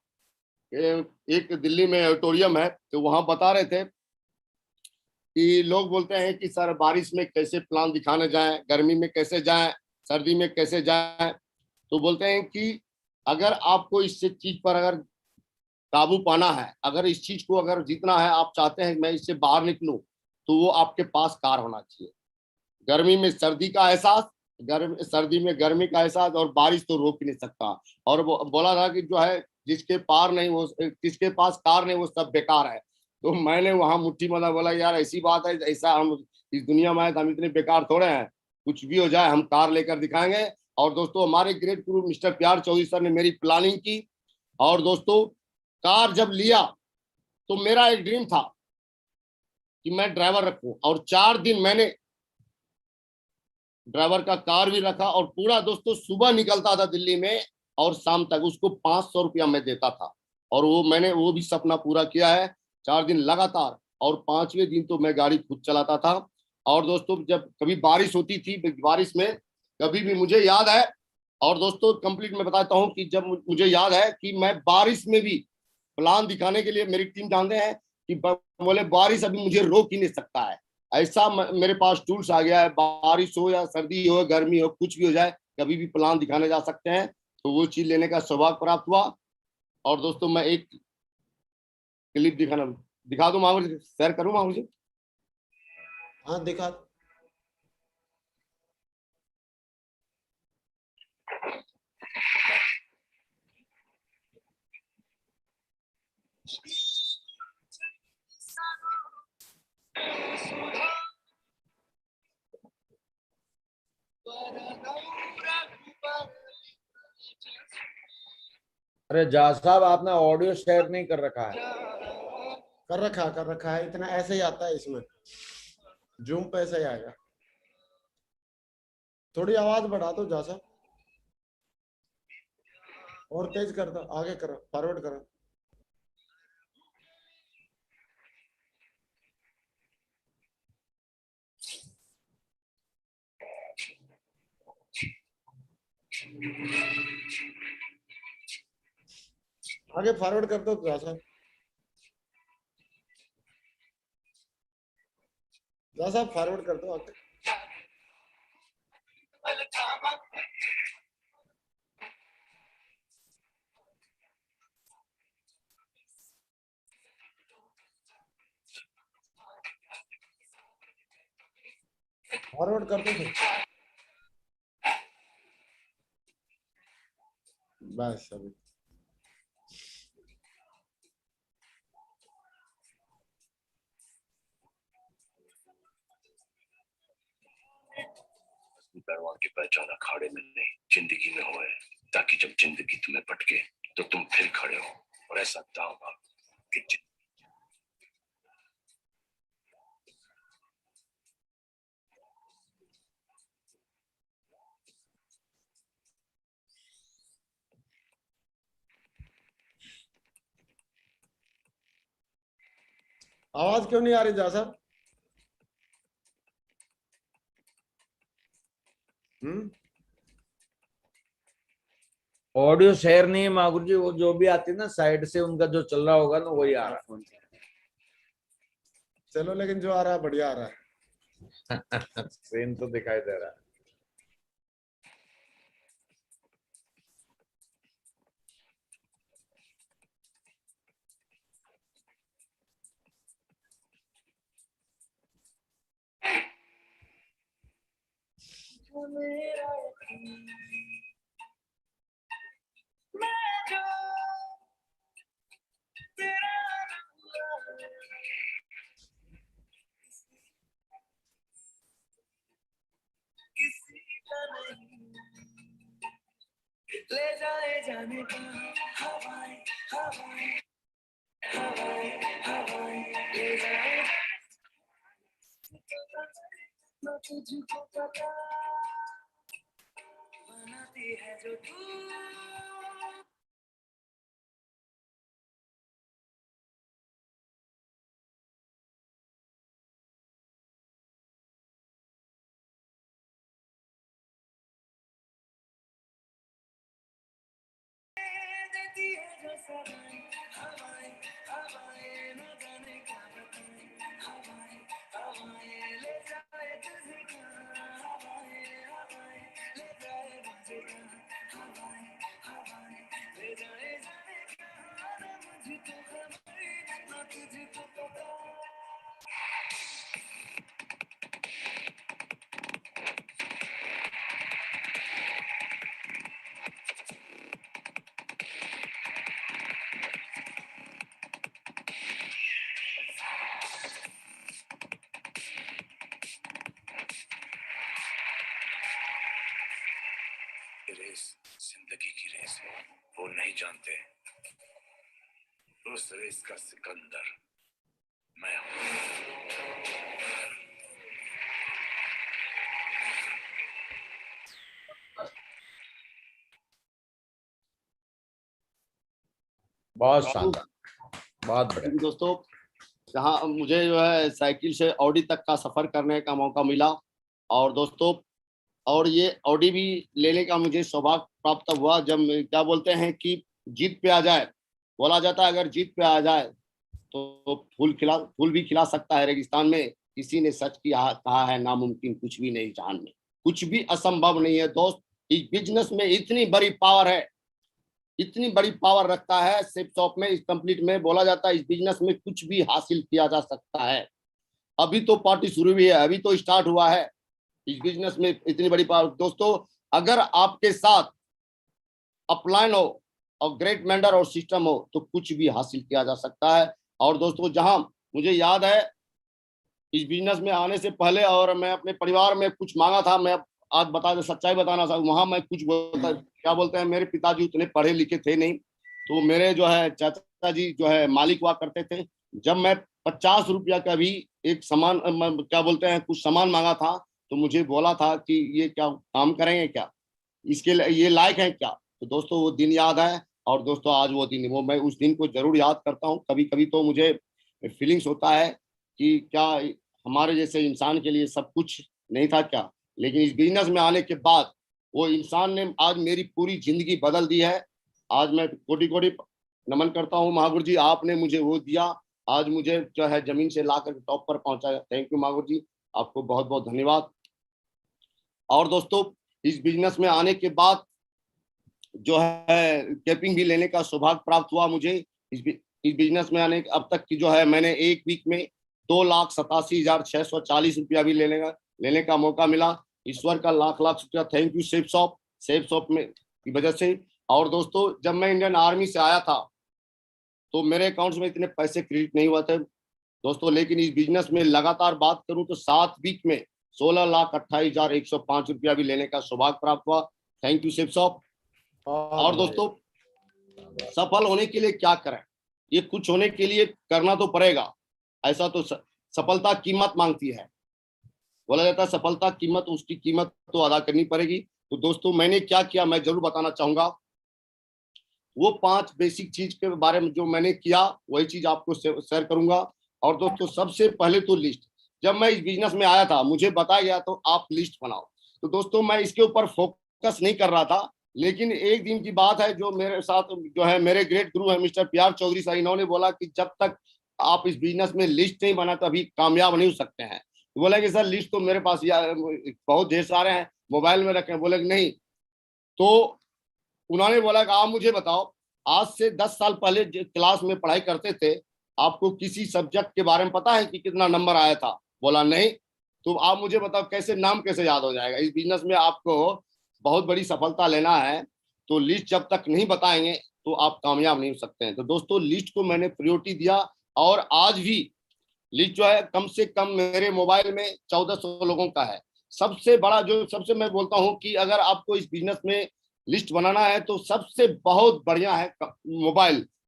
एक दिल्ली में ऑडिटोरियम है, तो वहां बता रहे थे कि लोग बोलते हैं कि सर बारिश में कैसे प्लान दिखाने जाएं, गर्मी में कैसे जाएं, सर्दी में कैसे जाएं, तो बोलते हैं कि अगर आपको इस चीज पर अगर काबू पाना है, अगर इस चीज को अगर जीतना है, आप चाहते हैं मैं इससे बाहर निकलूं, तो वो आपके पास कार होना चाहिए। गर्मी में सर्दी का एहसास, सर्दी में गर्मी का एहसास, और बारिश तो रोक ही नहीं सकता। और वो बोला था कि जो है जिसके पास कार नहीं वो सब बेकार है। तो मैंने वहां मुट्ठी मारा, बोला यार ऐसी बात है, ऐसा हम इस दुनिया में आए तो हम इतने बेकार थोड़े हैं, कुछ भी हो जाए हम कार लेकर दिखाएंगे। और दोस्तों हमारे ग्रेट गुरु मिस्टर प्यार चौधरी सर ने मेरी प्लानिंग की, और दोस्तों कार जब लिया तो मेरा एक ड्रीम था कि मैं ड्राइवर रखूं, और 4 दिन मैंने ड्राइवर का कार भी रखा, और पूरा दोस्तों सुबह निकलता था दिल्ली में और शाम तक उसको 500 रुपया मैं देता था, और मैंने वो भी सपना पूरा किया है 4 दिन लगातार। और 5वें दिन तो मैं गाड़ी खुद चलाता था। और दोस्तों जब कभी बारिश होती थी, बारिश में कभी भी मुझे याद है, और दोस्तों कंप्लीट मैं बताता हूँ कि जब मुझे याद है कि मैं बारिश में भी प्लान दिखाने के लिए, मेरी टीम जानते हैं कि बोले बारिश अभी मुझे रोक ही नहीं सकता है, ऐसा मेरे पास टूल्स आ गया है, बारिश हो या सर्दी हो गर्मी हो कुछ भी हो जाए, कभी भी प्लान दिखाने जा सकते हैं। तो वो चीज लेने का सौभाग्य प्राप्त हुआ। और दोस्तों मैं एक क्लिप दिखा दूं, माहौल शेयर करूं माहौल जी? हाँ दिखा। अरे जा साहब, आपने ऑडियो शेयर नहीं कर रखा है। कर रखा है, इतना ऐसे ही आता है इसमें, जूम पे ऐसे ही आएगा। थोड़ी आवाज बढ़ा दो जा साहब, और तेज कर दो, आगे करो, फॉरवर्ड करो। आगे फॉरवर्ड कर दो जा साहब। जा साहब फॉरवर्ड कर दो आगे। फॉरवर्ड कर दो फिर। बस अभी पहलवान की पहचान अखाड़े में नहीं जिंदगी में होए, ताकि जब जिंदगी तुम्हें पटके तो तुम फिर खड़े हो और ऐसा दांव मारो कि आवाज क्यों नहीं आ रही जा साहब? ऑडियो शेयर नहीं है मागुर जी, वो जो भी आती है ना साइड से, उनका जो चल रहा होगा ना वही आ रहा चलो, लेकिन जो आ रहा है बढ़िया आ रहा है। सेम तो दिखाई दे रहा है। ले जाए जाने का हवाएं हवाएं हवाएं हवाएं ले जाए ना तुझको पता बनाती है जो तू देती है जो सवाएं हवाएं हवाएं न जाने क्या बताएं हवाएं हवाएं ले जाए तुझे कहाँ हवाएं हवाएं ले जाए मुझे कहाँ हवाएं हवाएं ले जाए जाने कहाँ न मुझको खबर न तुझको पता रेस जिंदगी की रेस है, वो नहीं जानते उस रेस का सिकंदर मैं हूं। बहुत शानदार, बहुत बढ़िया। दोस्तों, जहाँ मुझे जो है साइकिल से ऑडी तक का सफर करने का मौका मिला, और दोस्तों और ये ऑडी भी लेने का मुझे सौभाग्य प्राप्त हुआ जब क्या बोलते हैं कि जीत पे आ जाए, बोला जाता है अगर जीत पे आ जाए तो फूल भी खिला सकता है रेगिस्तान में। किसी ने सच कहा है नामुमकिन कुछ भी नहीं जान में, कुछ भी असंभव नहीं है दोस्त। इस बिजनेस में इतनी बड़ी पावर है, इतनी बड़ी पावर रखता है सेफ शॉप में, इस कंप्लीट में बोला जाता है इस बिजनेस में कुछ भी हासिल किया जा सकता है। अभी तो पार्टी शुरू हुई है, अभी तो स्टार्ट हुआ है इस बिजनेस में इतनी बड़ी पार्टी। दोस्तों अगर आपके साथ अपलाइन हो और ग्रेट मेंटर और सिस्टम हो तो कुछ भी हासिल किया जा सकता है। और दोस्तों जहां मुझे याद है इस बिजनेस में आने से पहले और मैं अपने परिवार में कुछ मांगा था, मैं आज बता दे सच्चाई बताना चाहूँ, वहां मैं कुछ बोलता क्या बोलते हैं, मेरे पिताजी उतने पढ़े लिखे थे नहीं, तो मेरे जो है चाचा जी जो है मालिक हुआ करते थे। जब मैं 50 रुपया का भी एक सामान क्या बोलते हैं कुछ सामान मांगा था तो मुझे बोला था कि ये क्या काम करेंगे क्या, इसके ये लायक है क्या। तो दोस्तों वो दिन याद है और दोस्तों आज वो दिन, वो मैं उस दिन को जरूर याद करता हूँ। कभी कभी तो मुझे फीलिंग्स होता है कि क्या हमारे जैसे इंसान के लिए सब कुछ नहीं था क्या, लेकिन इस बिजनेस में आने के बाद वो इंसान ने आज मेरी पूरी जिंदगी बदल दी है। आज मैं कोटि कोटि नमन करता हूँ महागुरु जी, आपने मुझे वो दिया, आज मुझे जो है जमीन से ला कर टॉप पर पहुंचाया। थैंक यू महागुरु जी, आपको बहुत बहुत धन्यवाद। और दोस्तों इस बिजनेस में आने के बाद जो है कैपिंग भी लेने का सौभाग्य प्राप्त हुआ मुझे। इस बिजनेस में आने अब तक की जो है मैंने एक वीक में 2,87,640 रुपया भी लेने का मौका मिला। ईश्वर का लाख लाख शुक्रिया। थैंक यू सेफ शॉप में की वजह से। और दोस्तों जब मैं इंडियन आर्मी से आया था तो मेरे अकाउंट्स में इतने पैसे क्रेडिट नहीं हुआ थे दोस्तों, लेकिन इस बिजनेस में लगातार बात करूं तो 7 वीक में 16,28,105 रुपया भी लेने का सौभाग्य प्राप्त हुआ। Thank you safe shop. और दोस्तों सफल होने के लिए क्या करें, ये कुछ होने के लिए करना तो पड़ेगा। ऐसा तो सफलता कीमत मांगती है, बोला जाता है सफलता कीमत, उसकी कीमत तो अदा करनी पड़ेगी। तो दोस्तों मैंने क्या किया मैं जरूर बताना चाहूंगा। वो 5 बेसिक चीज के बारे में जो मैंने किया वही चीज आपको शेयर करूंगा। और दोस्तों सबसे पहले तो लिस्ट, जब मैं इस बिजनेस में आया था मुझे बताया गया तो आप लिस्ट बनाओ। तो दोस्तों मैं इसके ऊपर फोकस नहीं कर रहा था, लेकिन एक दिन की बात है जो मेरे साथ जो है मेरे ग्रेट गुरु है मिस्टर PR चौधरी साहब, इन्होंने बोला कि जब तक आप इस बिजनेस में लिस्ट नहीं बना तभी कामयाब नहीं हो सकते हैं। तो बोला कि सर लिस्ट तो मेरे पास बहुत ढेर सारे हैं, मोबाइल में रखे। बोले कि नहीं, तो उन्होंने बोला कि आप मुझे बताओ आज से 10 साल पहले क्लास में पढ़ाई करते थे, आपको किसी सब्जेक्ट के बारे में पता है कि कितना नंबर आया था? बोला नहीं। तो आप मुझे बताओ कैसे नाम कैसे याद हो जाएगा? इस बिजनेस में आपको बहुत बड़ी सफलता लेना है तो लिस्ट जब तक नहीं बताएंगे तो आप कामयाब नहीं हो सकते हैं। तो दोस्तों लिस्ट को मैंने प्रायोरिटी दिया और आज भी लिस्ट जो है कम से कम मेरे मोबाइल में 1400 लोगों का है। सबसे बड़ा जो सबसे मैं बोलता हूं कि अगर आपको इस बिजनेस में लिस्ट बनाना है तो सबसे बहुत बढ़िया है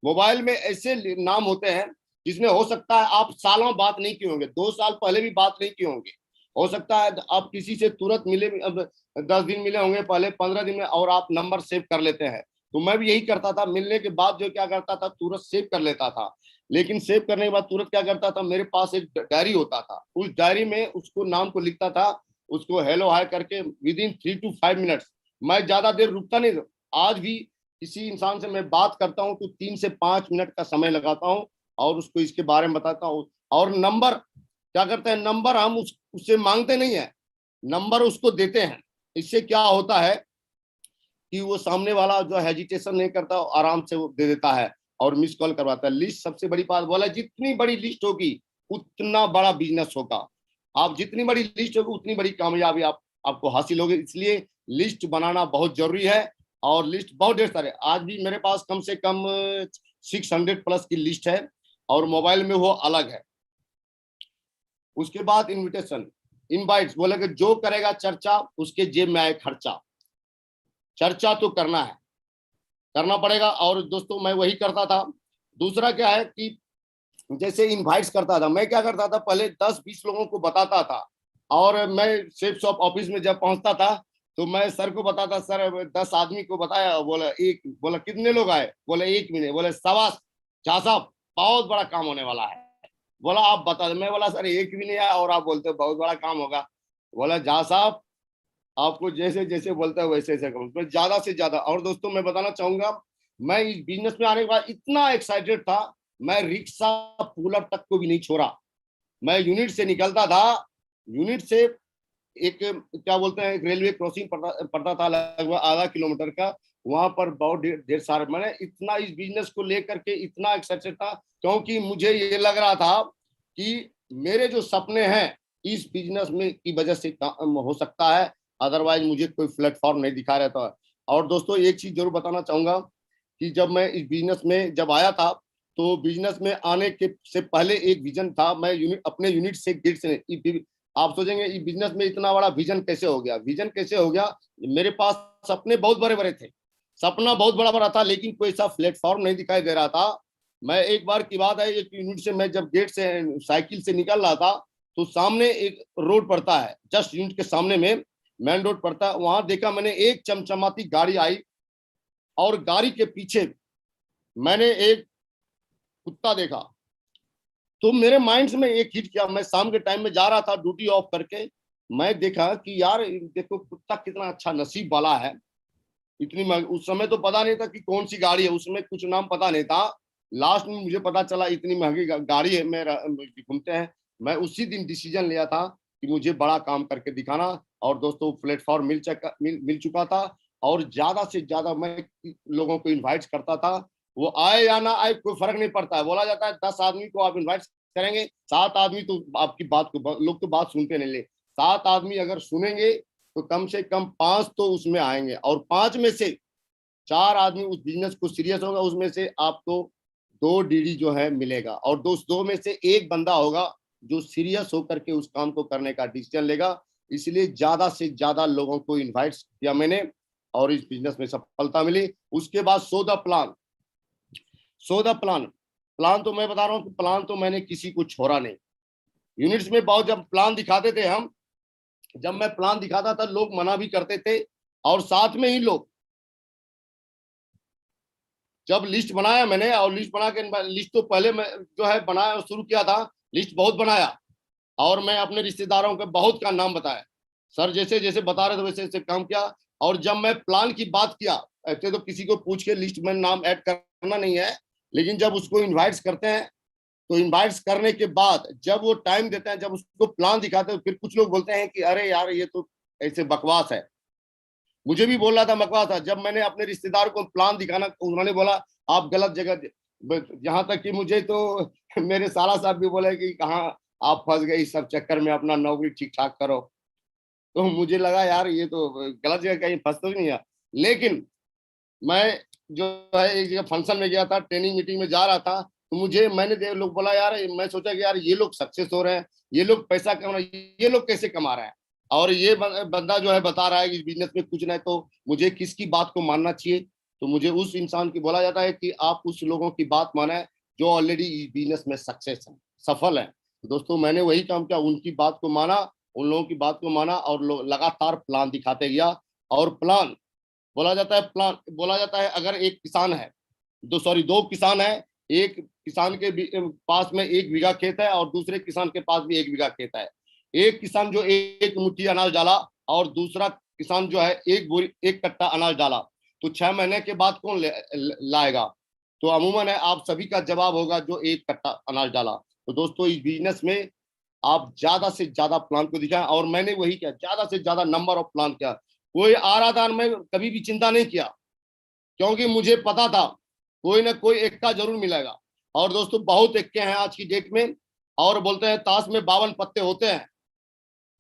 मोबाइल में ऐसे नाम होते हैं जिसमें हो सकता है आप सालों बात नहीं किए होंगे, 2 साल पहले भी बात नहीं किए होंगे, हो सकता है आप किसी से तुरंत मिले 10 दिन मिले होंगे पहले 15 दिन में और आप नंबर सेव कर लेते हैं। तो मैं भी यही करता था, मिलने के बाद जो क्या करता था तुरंत सेव कर लेता था। लेकिन सेव करने के बाद तुरंत क्या करता था, मेरे पास एक डायरी होता था, उस डायरी में उसको नाम को लिखता था, उसको हेलो हाय करके विदिन 3 to 5 मिनट्स, मैं ज्यादा देर रुकता नहीं। आज भी किसी इंसान से मैं बात करता हूँ तो 3 से 5 मिनट का समय लगाता हूँ और उसको इसके बारे में बताता हूँ। और नंबर क्या करते हैं, नंबर हम उससे मांगते नहीं है, नंबर उसको देते हैं। इससे क्या होता है कि वो सामने वाला जो हेजिटेशन नहीं करता, आराम से वो दे देता है और मिस कॉल करवाता है। लिस्ट सबसे बड़ी बात बोला, जितनी बड़ी लिस्ट होगी उतना बड़ा बिजनेस होगा। आप जितनी बड़ी लिस्ट होगी उतनी बड़ी कामयाबी आपको हासिल होगी। इसलिए लिस्ट बनाना बहुत जरूरी है और लिस्ट बहुत ढेर सारे, आज भी मेरे पास कम से कम 600 प्लस की लिस्ट है और मोबाइल में वो अलग है। उसके बाद इनविटेशन इनवाइट्स, बोले कि जो करेगा चर्चा उसके जेब में आए खर्चा। चर्चा तो करना पड़ेगा और दोस्तों मैं वही करता था। दूसरा क्या है कि जैसे इनवाइट्स करता था, मैं क्या करता था पहले 10-20 लोगों को बताता था और मैं सेफ शॉप ऑफिस में जब पहुंचता था तो मैं सर को बताता, सर 10 आदमी को बताया, बोला कितने लोग आए? बोले 1 भी नहीं। बोले शाबाश शाह साहब, बहुत बड़ा काम होने वाला है। बोला आप बता दो। मैं बोला सर 1 भी नहीं आया और आप बोलते हो बहुत बड़ा काम होगा। बोला जहाँ साहब आपको जैसे जैसे बोलते हो वैसे वैसे करो, तो ज्यादा से ज्यादा। और दोस्तों मैं बताना चाहूंगा, मैं इस बिजनेस में आने के बाद इतना एक्साइटेड था, मैं रिक्शा पुलर तक को भी नहीं छोड़ा। मैं यूनिट से निकलता था, यूनिट से एक क्या बोलते हैं रेलवे क्रॉसिंग पड़ता था लगभग आधा किलोमीटर का, वहां पर बहुत ढेर सारे, मैंने इतना इस बिजनेस को लेकर के इतना एक्साइटेड था क्योंकि मुझे ये लग रहा था कि मेरे जो सपने हैं इस बिजनेस में की वजह से हो सकता है, अदरवाइज मुझे कोई प्लेटफॉर्म नहीं दिखा रहता है। और दोस्तों एक चीज जरूर बताना चाहूंगा कि जब मैं इस बिजनेस में जब आया था, तो बिजनेस में आने के से पहले एक विजन था। मैं अपने यूनिट से गेट से, आप सोचेंगे इस बिजनेस में इतना बड़ा विजन कैसे हो गया। विजन कैसे हो गया, मेरे पास सपने बहुत बड़े बड़े थे, सपना बहुत बड़ा बड़ा था, लेकिन कोई सा प्लेटफॉर्म नहीं दिखाई दे रहा था। मैं एक बार की बात है, एक यूनिट से मैं जब गेट से साइकिल से निकल रहा था, तो सामने एक रोड पड़ता है, जस्ट यूनिट के सामने में मेन रोड पड़ता है। वहां देखा मैंने एक चमचमाती गाड़ी आई, और गाड़ी के पीछे मैंने एक कुत्ता देखा। तो मेरे माइंड में एक हिट किया, मैं शाम के टाइम में जा रहा था ड्यूटी ऑफ करके, मैं देखा कि यार देखो कुत्ता कितना अच्छा नसीब वाला है। इतनी उस समय तो पता नहीं था कि कौन सी गाड़ी है, उसमें कुछ नाम पता नहीं था। लास्ट में मुझे पता चला इतनी महंगी गाड़ी है, मेरा घूमते हैं। मैं उसी दिन डिसीजन लिया था कि मुझे बड़ा काम करके दिखाना। और दोस्तों प्लेटफॉर्म मिल चुका था, और ज्यादा से ज्यादा मैं लोगों को इन्वाइट करता था। वो आए या ना आए कोई फर्क नहीं पड़ता है। बोला जाता है 10 आदमी को आप इन्वाइट करेंगे, 7 आदमी तो आपकी बात को, लोग तो बात सुनते नहीं, ले 7 आदमी अगर सुनेंगे तो कम से कम 5 तो उसमें आएंगे, और 5 में से 4 आदमी उस बिजनेस को सीरियस होगा, उसमें से आपको 2 डीडी जो है मिलेगा, और दो में से एक बंदा होगा जो सीरियस होकर के उस काम को करने का डिसीजन लेगा। इसलिए ज्यादा से ज्यादा लोगों को इन्वाइट किया मैंने, और इस बिजनेस में सफलता मिली। उसके बाद सो द प्लान तो मैं बता रहा हूँ, प्लान तो मैंने किसी को छोड़ा नहीं। यूनिट्स में बहुत जब प्लान दिखाते थे हम, जब मैं प्लान दिखाता था लोग मना भी करते थे, और साथ में ही लोग, जब लिस्ट बनाया मैंने, और लिस्ट बना के, लिस्ट तो पहले मैं जो है बनाया शुरू किया था, लिस्ट बहुत बनाया, और मैं अपने रिश्तेदारों के बहुत का नाम बताया। सर जैसे जैसे बता रहे थे वैसे वैसे काम किया। और जब मैं प्लान की बात किया, ऐसे तो किसी को पूछ के लिस्ट में नाम ऐड करना नहीं है, लेकिन जब उसको इन्वाइट्स करते हैं, तो इन्वाइट्स करने के बाद जब वो टाइम देते हैं, जब उसको प्लान दिखाते हैं, फिर कुछ लोग बोलते हैं कि अरे यार ये तो ऐसे बकवास है। मुझे भी बोल रहा था बकवास था। जब मैंने अपने रिश्तेदार को प्लान दिखाना, उन्होंने बोला आप गलत जगह, यहाँ तक कि मुझे तो मेरे साला साहब भी बोले कि कहाँ आप फंस गए इस सब चक्कर में, अपना नौकरी ठीक ठाक करो। तो मुझे लगा यार ये तो गलत जगह कहीं फंस तो नहीं है। लेकिन मैं जो है एक जगह फंक्शन में गया था, ट्रेनिंग मीटिंग में जा रहा था, तो मैंने लोग बोला यार, मैं सोचा कि यार ये लोग सक्सेस हो रहे हैं, ये लोग पैसा कमा रहे हैं, ये लोग कैसे कमा रहे हैं, और ये बंदा जो है बता रहा है कि इस बिजनेस में कुछ नहीं, तो मुझे किसकी बात को मानना चाहिए। तो मुझे उस इंसान की बोला जाता है कि आप उस लोगों की बात माने जो ऑलरेडी इस बिजनेस में सक्सेस है, सफल है। तो दोस्तों मैंने वही काम किया, उनकी बात को माना, उन लोगों की बात को माना, और लगातार प्लान दिखाते गया। और प्लान बोला जाता है अगर एक किसान है, दो किसान है, एक किसान के पास में 1 बीघा खेत है, और दूसरे किसान के पास भी 1 बीघा खेत है। एक किसान जो एक मुट्ठी अनाज डाला, और दूसरा किसान जो है 1 कट्टा अनाज डाला, तो 6 महीने के बाद कौन लाएगा? तो अमूमन है आप सभी का जवाब होगा जो 1 कट्टा अनाज डाला। तो दोस्तों इस बिजनेस में आप ज्यादा से ज्यादा प्लान को दिखाएं, और मैंने वही किया, ज्यादा से ज्यादा नंबर ऑफ प्लान किया। कोई आ रहा था, मैं कभी भी चिंता नहीं किया, क्योंकि मुझे पता था कोई ना कोई एक्का जरूर मिलेगा। और दोस्तों बहुत एक्के हैं आज की डेट में, और बोलते हैं ताश में 52 पत्ते होते हैं,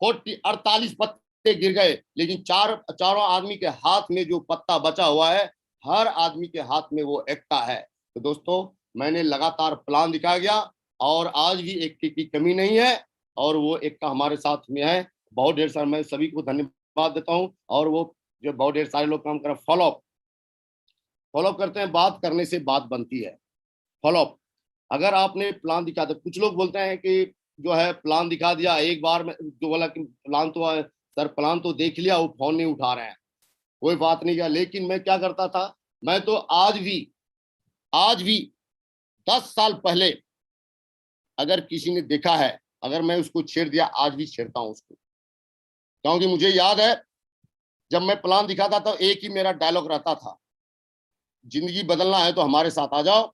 48 पत्ते गिर गए, लेकिन चारों आदमी के हाथ में जो पत्ता बचा हुआ है, हर आदमी के हाथ में वो एक्का है। तो दोस्तों मैंने लगातार प्लान दिखाया गया, और आज भी एक्के की कमी नहीं है, और वो एक्का हमारे साथ में है। बहुत ढेर सारा मैं सभी को धन्यवाद देता हूँ। और वो जो बहुत ढेर सारे लोग काम कर फॉलोअप करते हैं, बात करने से बात बनती है। फॉलोअप अगर आपने प्लान दिखा दिया, कुछ लोग बोलते हैं कि जो है प्लान दिखा दिया एक बार में, जो बोला कि प्लान तो है सर, प्लान तो देख लिया, वो फोन नहीं उठा रहे हैं, कोई बात नहीं किया। लेकिन मैं क्या करता था, मैं तो आज भी 10 साल पहले अगर किसी ने देखा है, अगर मैं उसको छेड़ दिया, आज भी छेड़ता हूं उसको, क्योंकि मुझे याद है जब मैं प्लान दिखाता था, एक ही मेरा डायलॉग रहता था, जिंदगी बदलना है तो हमारे साथ आ जाओ।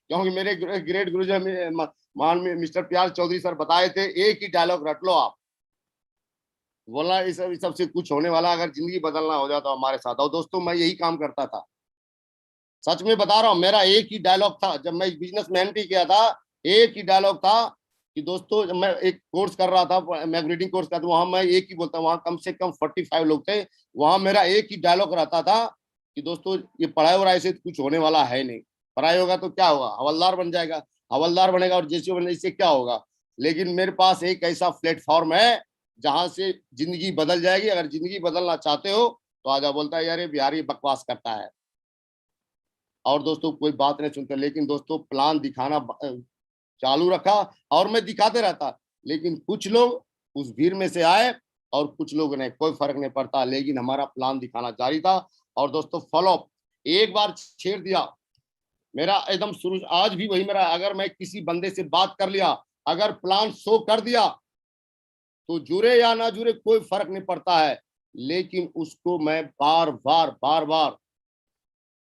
क्योंकि मेरे ग्रेट गुरु जी मान में मिस्टर प्यार चौधरी सर बताए थे, एक ही डायलॉग रट लो आप, बोला इस सब से कुछ होने वाला, अगर जिंदगी बदलना हो जाए तो हमारे साथ आओ। दोस्तों मैं यही काम करता था, सच में बता रहा हूं, मेरा एक ही डायलॉग था। जब मैं इस बिजनेस में एंट्री किया था, एक ही डायलॉग था कि दोस्तों जब मैं एक कोर्स कर रहा था, मैं रीडिंग कोर्स करता, वहां मैं एक ही बोलता, वहां कम से कम 45 लोग थे। वहां मेरा एक ही डायलॉग रहता था कि दोस्तों ये पढ़ाई वढ़ाई से कुछ होने वाला है नहीं, पढ़ाई होगा तो क्या होगा, हवलदार बन जाएगा, हवलदार बनेगा और जेसी बनने से क्या होगा। लेकिन मेरे पास एक ऐसा प्लेटफॉर्म है जहां से जिंदगी बदल जाएगी। अगर जिंदगी बदलना चाहते हो तो आजा। बोलता है यार ये बिहारी बकवास करता है, और दोस्तों कोई बात नहीं सुनते। लेकिन दोस्तों प्लान दिखाना चालू रखा और मैं दिखाते रहता, लेकिन कुछ लोग उस भीड़ में से आए और कुछ लोगों ने, कोई फर्क नहीं पड़ता, लेकिन हमारा प्लान दिखाना जारी था। और दोस्तों फॉलोअप एक बार छेड़ दिया मेरा एकदम शुरू, आज भी वही मेरा। अगर मैं किसी बंदे से बात कर लिया, अगर प्लान शो कर दिया तो जुड़े या ना जुड़े कोई फर्क नहीं पड़ता है, लेकिन उसको मैं बार बार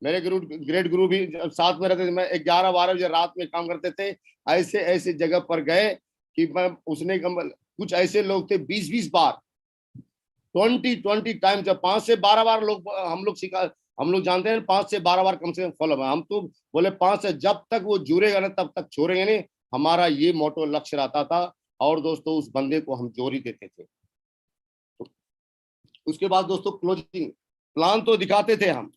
मेरे ग्रेट गुरु भी साथ में रहते थे, मैं 11-12 बजे रात में काम करते थे। ऐसे ऐसे जगह पर गए कि मैं उसने कुछ ऐसे लोग थे 20-20 बार 20 टाइम, जब 5 से 12 बार लोग हम लोग जानते हैं 5 से 12 बार कम से कम फॉलो है। हम तो बोले 5 से, जब तक वो जुड़ेगा ना तब तक छोड़ेंगे नहीं। हमारा ये मोटो लक्ष्य रहता था। और दोस्तों उस बंदे को हम जोड़ी देते थे। उसके बाद दोस्तों क्लोजिंग, प्लान तो दिखाते थे हम,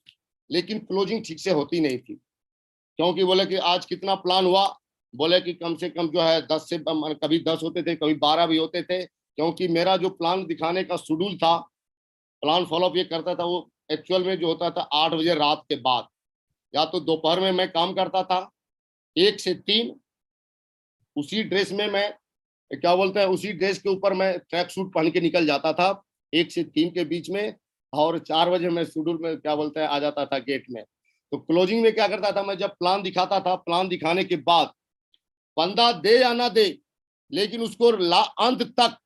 लेकिन क्लोजिंग ठीक से होती नहीं थी। क्योंकि बोले कि आज कितना प्लान हुआ, बोले कि कम से कम जो है 10 से, कभी 10 होते थे, कभी 12 भी होते थे। क्योंकि मेरा जो प्लान दिखाने का शेड्यूल था, प्लान फॉलोअप ये करता था, वो एक्चुअल में जो होता था 8 बजे रात के बाद, या तो दोपहर में मैं काम करता था 1 से 3, उसी ड्रेस में मैं क्या बोलते हैं, उसी ड्रेस के ऊपर मैं ट्रैक सूट पहन के निकल जाता था 1 से 3 के बीच में। और 4 बजे मैं शेड्यूल में क्या बोलते हैं आ जाता था गेट में। तो क्लोजिंग में क्या करता था मैं, जब प्लान दिखाता था, प्लान दिखाने के बाद बंदा दे या ना दे, लेकिन उसको अंत तक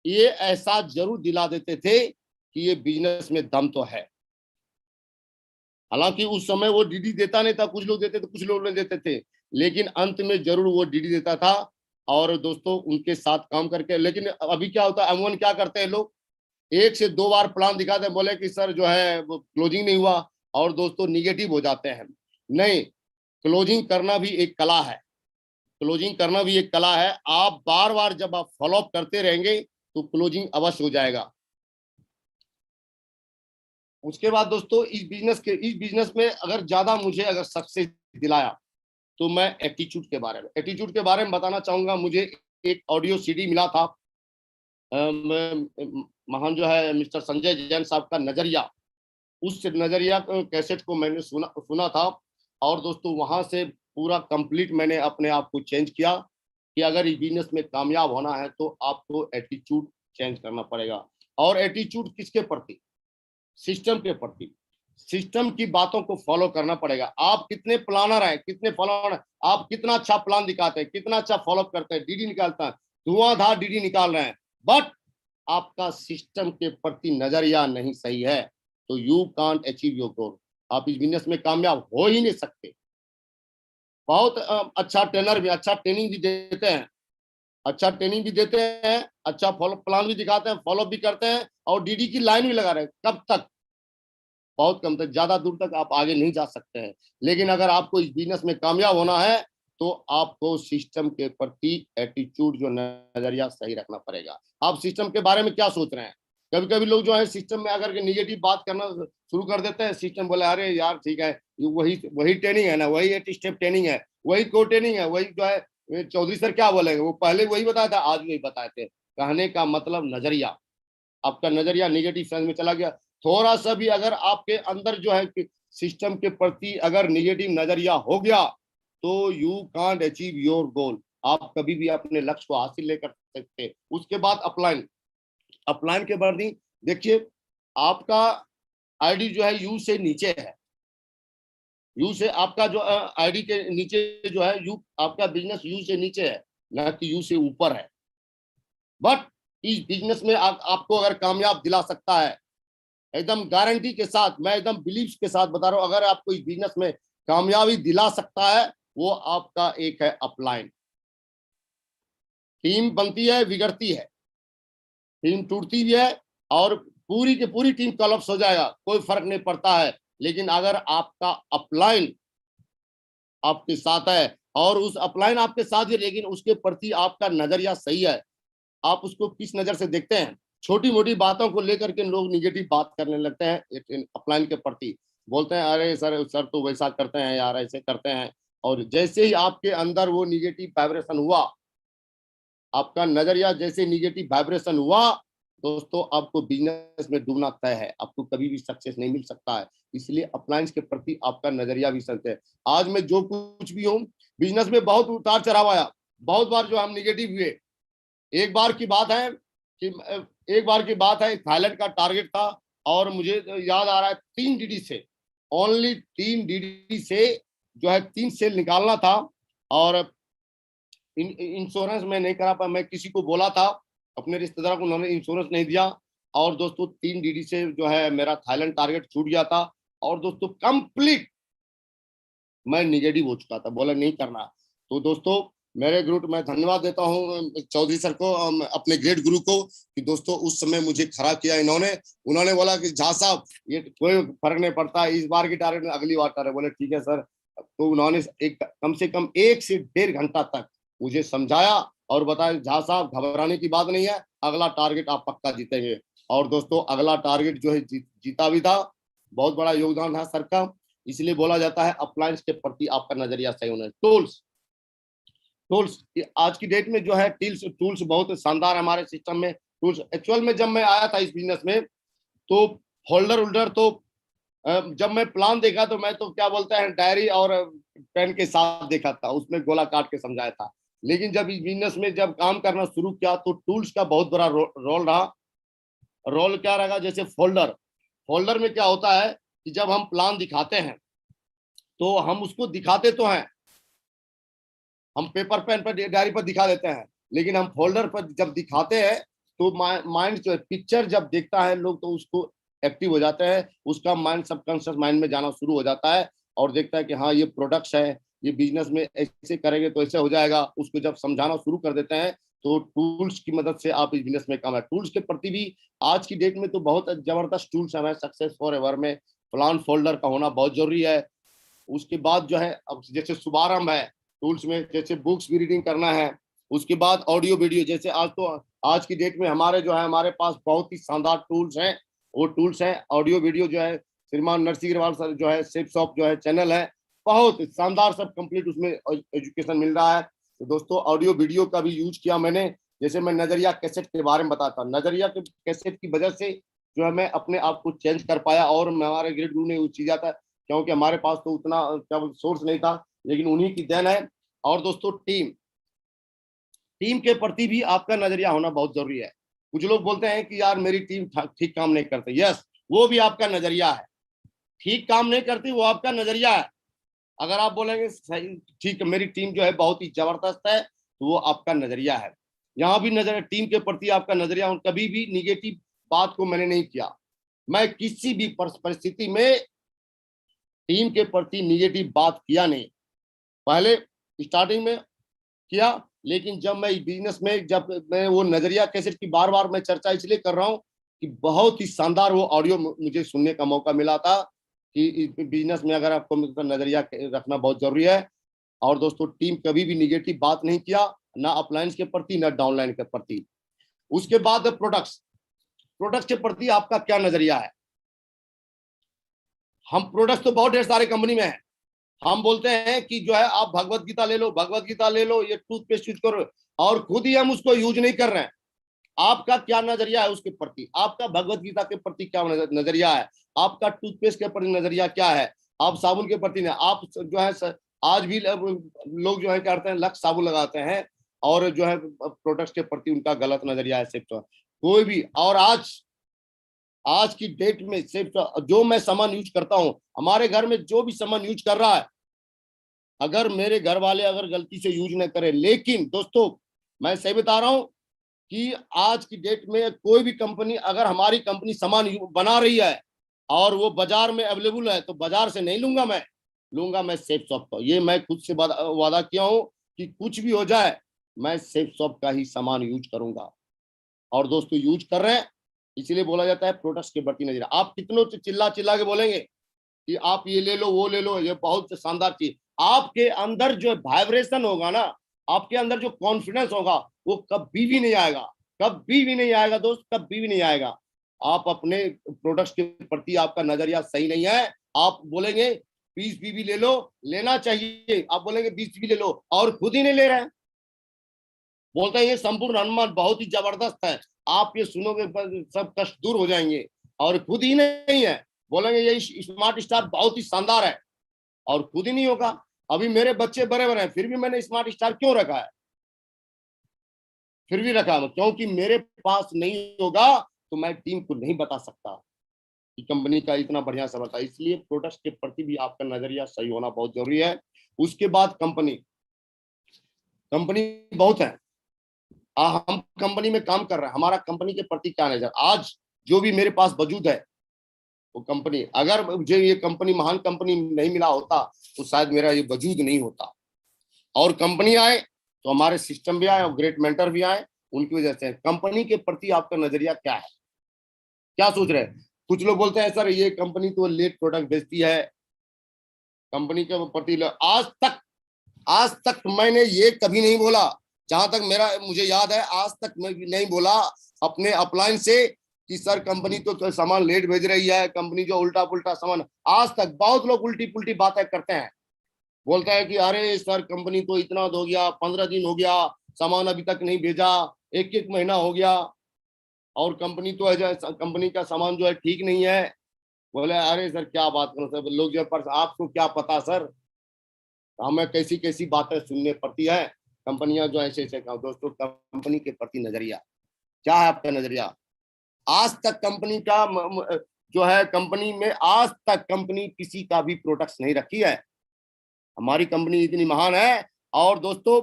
ये एहसास जरूर दिला देते थे कि ये बिजनेस में दम तो है। हालांकि उस समय वो डीडी देता नहीं था, कुछ लोग देते थे कुछ लोग नहीं देते थे, लेकिन अंत में जरूर वो डीडी देता था। और दोस्तों उनके साथ काम करके, लेकिन अभी क्या होता है, M1 क्या करते हैं लोग, 1 से 2 बार प्लान दिखाते हैं, बोले कि सर जो है वो क्लोजिंग नहीं हुआ, और दोस्तों निगेटिव हो जाते हैं। नहीं, क्लोजिंग करना भी एक कला है, क्लोजिंग करना भी एक कला है। आप बार बार जब आप फॉलोअप करते रहेंगे तो क्लोजिंग अवश्य हो जाएगा। उसके बाद दोस्तों इस बिजनेस में अगर ज्यादा मुझे अगर सक्सेस दिलाया तो मैं एटीट्यूड के बारे में बताना चाहूंगा। मुझे एक ऑडियो CD मिला था, महान जो है मिस्टर संजय जैन साहब का नजरिया, उस नजरिया कैसेट को मैंने सुना था। और दोस्तों वहां से पूरा कंप्लीट मैंने अपने आप को चेंज किया कि अगर इस बिजनेस में कामयाब होना है तो आपको एटीट्यूड चेंज करना पड़ेगा। और एटीट्यूड किसके प्रति, सिस्टम के प्रति, सिस्टम की बातों को फॉलो करना पड़ेगा। आप कितने प्लानर हैं, कितने फॉलोअर हैं, आप कितना अच्छा प्लान दिखाते हैं, कितना अच्छा फॉलो करते हैं, डीडी निकालता है, धुआंधार डीडी निकाल रहे हैं, बट आपका सिस्टम के प्रति नजरिया नहीं सही है तो you can't achieve your goal. आप इस बिजनेस में कामयाब हो ही नहीं सकते। बहुत अच्छा ट्रेनर भी, अच्छा ट्रेनिंग भी देते हैं, अच्छा फॉलो प्लान भी दिखाते हैं, फॉलो भी करते हैं, और डीडी की लाइन भी लगा रहे हैं। कब तक, बहुत कम तक, ज्यादा दूर तक आप आगे नहीं जा सकते हैं। लेकिन अगर आपको इस बिजनेस में कामयाब होना है तो आपको सिस्टम के प्रति एटीट्यूड जो नजरिया सही रखना पड़ेगा। आप सिस्टम के बारे में क्या सोच रहे हैं। कभी कभी लोग जो है सिस्टम में अगर निगेटिव बात करना शुरू कर देते हैं, सिस्टम बोले अरे यार ठीक है, वही ट्रेनिंग है ना, वही 8 स्टेप ट्रेनिंग है, वही को ट्रेनिंग है, वही जो है चौधरी सर क्या बोलेंगे, वो पहले वही बताया था आज वही बताए थे। कहने का मतलब नजरिया, आपका नजरिया निगेटिव सेंस में चला गया। थोड़ा सा भी अगर आपके अंदर जो है सिस्टम के प्रति अगर निगेटिव नजरिया हो गया तो you can't achieve your goal. आप कभी भी अपने लक्ष्य को हासिल नहीं कर सकते। उसके बाद अपलाइन के बाद देखिए, आपका आईडी जो है यू से नीचे है, यू से आपका जो आईडी के नीचे जो है यू, आपका बिजनेस यू से नीचे है ना कि यू से ऊपर है। बट इस बिजनेस में आपको अगर कामयाब दिला सकता है, एकदम गारंटी के साथ, मैं एकदम बिलीफ के साथ बता रहा हूं, अगर आपको इस बिजनेस में कामयाबी दिला सकता है वो आपका एक है अपलाइन। टीम बनती है, बिगड़ती है, टीम टूटती भी है, और पूरी की पूरी टीम कोलैप्स हो जाएगा, कोई फर्क नहीं पड़ता है। लेकिन अगर आपका अपलाइन आपके साथ है, और उस अपलाइन आपके साथ है, लेकिन उसके प्रति आपका नजरिया सही है, आप उसको किस नजर से देखते हैं। छोटी मोटी बातों को लेकर के लोग निगेटिव बात करने लगते हैं अपलाइन के प्रति, बोलते हैं अरे सर तो वैसा करते हैं यार, ऐसे करते हैं। और जैसे ही आपके अंदर वो निगेटिव वाइब्रेशन हुआ, आपका नजरिया जैसे निगेटिव वाइब्रेशन हुआ, दोस्तों आपको बिजनेस में डूबना तय है, आपको कभी भी सक्सेस नहीं मिल सकता है। इसलिए अप्लायंस के प्रति आपका नजरिया भी सही है। आज मैं जो कुछ भी हूँ, बिजनेस में बहुत उतार चढ़ाव आया, बहुत बार जो हम निगेटिव हुए। एक बार की बात है थाईलैंड का टारगेट था, और मुझे याद आ रहा है 3 डीडी से, ओनली 3 डीडी से जो है 3 सेल निकालना था, और इंश्योरेंस में नहीं करा पाया। मैं किसी को बोला था, अपने रिश्तेदार को, उन्होंने इंश्योरेंस नहीं दिया, और दोस्तों 3 डीडी से जो है मेरा थाईलैंड टारगेट छूट गया था। और दोस्तों कंप्लीट मैं निगेटिव हो चुका था, बोला नहीं करना। तो दोस्तों मेरे गुरु, मैं धन्यवाद देता हूं चौधरी सर को, अपने ग्रेट गुरु को, कि दोस्तों उस समय मुझे खड़ा किया इन्होंने। उन्होंने बोला कि झा साहब ये कोई फर्क नहीं पड़ता, इस बार की टारगेट में अगली बार टारगेट। बोले ठीक है सर। तो उन्होंने कम से कम 1 से 1.5 घंटा तक मुझे समझाया और बताया, झा साहब घबराने की बात नहीं है, अगला टारगेट आप पक्का जीतेंगे। और दोस्तों अगला टारगेट जो है जीता भी था। बहुत बड़ा योगदान था सर का। इसलिए बोला जाता है अप्लायंस के प्रति आपका नजरिया सही होना है। टूल्स आज की डेट में जो है टूल्स बहुत शानदार हमारे सिस्टम में। टूल्स एक्चुअल में जब मैं आया था इस बिजनेस में, तो होल्डर तो जब मैं प्लान देखा तो मैं तो क्या बोलते हैं डायरी और पेन के साथ देखा था, उसमें गोला काट के समझाया था। लेकिन जब इस बिजनेस में जब काम करना शुरू किया तो टूल्स का बहुत बड़ा रोल रहा। रोल क्या रहेगा, जैसे फोल्डर में क्या होता है कि जब हम प्लान दिखाते हैं तो हम उसको दिखाते तो हैं, हम पेपर पेन पर डायरी पर दिखा देते हैं, लेकिन हम फोल्डर पर जब दिखाते हैं तो माइंड जो पिक्चर जब देखता है लोग तो उसको एक्टिव हो जाते हैं, उसका माइंड सबकॉन्शियस माइंड में जाना शुरू हो जाता है और देखता है कि हाँ ये प्रोडक्ट्स है, ये बिजनेस में ऐसे करेंगे तो ऐसे हो जाएगा। उसको जब समझाना शुरू कर देते हैं तो टूल्स की मदद से आप इस बिजनेस में काम है। टूल्स के प्रति भी आज की डेट में तो बहुत जबरदस्त टूल्स हमें सक्सेस फॉर एवर में प्लान फोल्डर का होना बहुत जरूरी है। उसके बाद जो है अब जैसे शुभारंभ है टूल्स में, जैसे बुक्स भी रीडिंग करना है। उसके बाद ऑडियो वीडियो, जैसे आज की डेट में हमारे जो है हमारे पास बहुत ही शानदार टूल्स हैं। वो टूल्स हैं ऑडियो वीडियो, जो है श्रीमान नरसिंह अग्रवाल सर जो है सेफ शॉप जो है चैनल है, बहुत शानदार सब कंप्लीट उसमें एजुकेशन मिल रहा है। तो दोस्तों ऑडियो वीडियो का भी यूज किया मैंने। जैसे मैं नजरिया कैसेट के बारे में बताता, नजरिया के कैसेट की वजह से जो है मैं अपने आप को चेंज कर पाया, और हमारे ग्रेट गुरु ने वो चीज आता, क्योंकि हमारे पास तो उतना क्या सोर्स नहीं था, लेकिन उन्हीं की देन है। और दोस्तों टीम के प्रति भी आपका नजरिया होना बहुत जरूरी है। कुछ लोग बोलते हैं कि यार मेरी टीम ठीक काम नहीं करती, यस वो भी आपका नजरिया है। ठीक काम नहीं करती वो आपका नजरिया है। अगर आप बोलेंगे ठीक मेरी टीम जो है बहुत ही जबरदस्त है, तो वो आपका नजरिया है। यहाँ भी नजरिया टीम के प्रति आपका नजरिया, कभी भी निगेटिव बात को मैंने नहीं किया। मैं किसी भी परिस्थिति में टीम के प्रति निगेटिव बात किया नहीं। पहले स्टार्टिंग में किया, लेकिन जब मैं बिजनेस में जब मैं वो नजरिया कैसेट की बार बार मैं चर्चा इसलिए कर रहा हूँ कि बहुत ही शानदार वो ऑडियो मुझे सुनने का मौका मिला था कि बिजनेस में अगर आपको नजरिया रखना बहुत जरूरी है। और दोस्तों टीम कभी भी निगेटिव बात नहीं किया, ना अपलायंस के प्रति ना डाउनलाइन के प्रति। उसके बाद प्रोडक्ट्स के प्रति आपका क्या नजरिया है। हम प्रोडक्ट्स तो बहुत ढेर सारे कंपनी में है, हम बोलते हैं कि जो है आप भगवत गीता ले लो, ये टूथपेस्ट यूज करो, और खुद ही हम उसको यूज नहीं कर रहे हैं। आपका क्या नजरिया है उसके प्रति, आपका भगवत गीता के प्रति क्या नजरिया है, आपका टूथपेस्ट के प्रति नजरिया क्या है, आप साबुन के प्रति नहीं। आप जो है आज भी लोग जो है क्या करते हैं लक्स साबुन लगाते हैं, और जो है प्रोडक्ट्स के प्रति उनका गलत नजरिया है। सिर्फ कोई भी, और आज की डेट में सिर्फ जो मैं सामान यूज करता हूं, हमारे घर में जो भी सामान यूज कर रहा है, अगर मेरे घर वाले अगर गलती से यूज न करें, लेकिन दोस्तों मैं सही बता रहा हूं कि आज की डेट में कोई भी कंपनी अगर हमारी कंपनी सामान बना रही है और वो बाजार में अवेलेबल है, तो बाजार से नहीं लूंगा मैं सेफ शॉप का। ये मैं खुद से वादा किया हूं कि कुछ भी हो जाए मैं सेफ शॉप का ही सामान यूज करूंगा। और दोस्तों यूज कर रहे हैं, इसलिए बोला जाता है प्रोडक्ट्स के प्रति नजरिया। आप कितनों चिल्ला के बोलेंगे कि आप ये ले लो वो ले लो, ये बहुत शानदार चीज, आपके अंदर जो वाइब्रेशन होगा ना, आपके अंदर जो कॉन्फिडेंस होगा, वो कभी भी नहीं आएगा, कभी भी नहीं आएगा दोस्त, कभी भी नहीं आएगा। आप अपने प्रोडक्ट्स के प्रति आपका नजरिया सही नहीं है। आप बोलेंगे 20 पीवी ले लो, लेना चाहिए, आप बोलेंगे 20 पीवी ले लो और खुद ही नहीं ले रहे हैं। बोलते हैं ये संपूर्ण अनुमान बहुत ही जबरदस्त है, आप ये सुनोगे सब कष्ट दूर हो जाएंगे, और खुद ही नहीं है। बोलेंगे ये स्मार्ट स्टार बहुत ही शानदार है, और खुद ही नहीं होगा। अभी मेरे बच्चे बड़े बड़े हैं, फिर भी मैंने स्मार्ट स्टार क्यों रखा है, फिर भी रखा है क्योंकि मेरे पास नहीं होगा तो मैं टीम को नहीं बता सकता कि कंपनी का इतना बढ़िया सब था। इसलिए प्रोडक्ट्स के प्रति भी आपका नजरिया सही होना बहुत जरूरी है। उसके बाद कंपनी बहुत है, हम कंपनी में काम कर रहे हैं, हमारा कंपनी के प्रति क्या नजर। आज जो भी मेरे पास वजूद है वो कंपनी, अगर मुझे ये कंपनी महान कंपनी नहीं मिला होता तो शायद मेरा ये वजूद नहीं होता। और कंपनी आए तो हमारे सिस्टम भी आए और ग्रेट मेंटर भी आए, उनकी वजह से। कंपनी के प्रति आपका नजरिया क्या है, क्या सोच रहे हैं? कुछ लोग बोलते हैं सर ये कंपनी तो लेट प्रोडक्ट बेचती है, कंपनी के प्रति आज तक मैंने ये कभी नहीं बोला, जहां तक मुझे याद है, आज तक मैं नहीं बोला अपने अपलाइन से कि सर कंपनी तो सामान लेट भेज रही है, कंपनी जो उल्टा पुल्टा सामान। आज तक बहुत लोग उल्टी पुल्टी बातें करते हैं, बोलता है कि अरे सर कंपनी तो इतना हो गया, 15 दिन हो गया, सामान अभी तक नहीं भेजा, एक महीना हो गया, और कंपनी तो है, कंपनी का सामान जो है ठीक नहीं है। बोले अरे सर क्या बात करो सर, लोग जो पर आपको क्या पता सर, हमें कैसी कैसी बातें सुनने पड़ती है, कंपनियां जो ऐसे ऐसे। दोस्तों कंपनी के प्रति नजरिया क्या है आपका नजरिया? आज तक कंपनी का जो है, कंपनी में आज तक कंपनी किसी का भी प्रोडक्ट्स नहीं रखी है, हमारी कंपनी इतनी महान है। और दोस्तों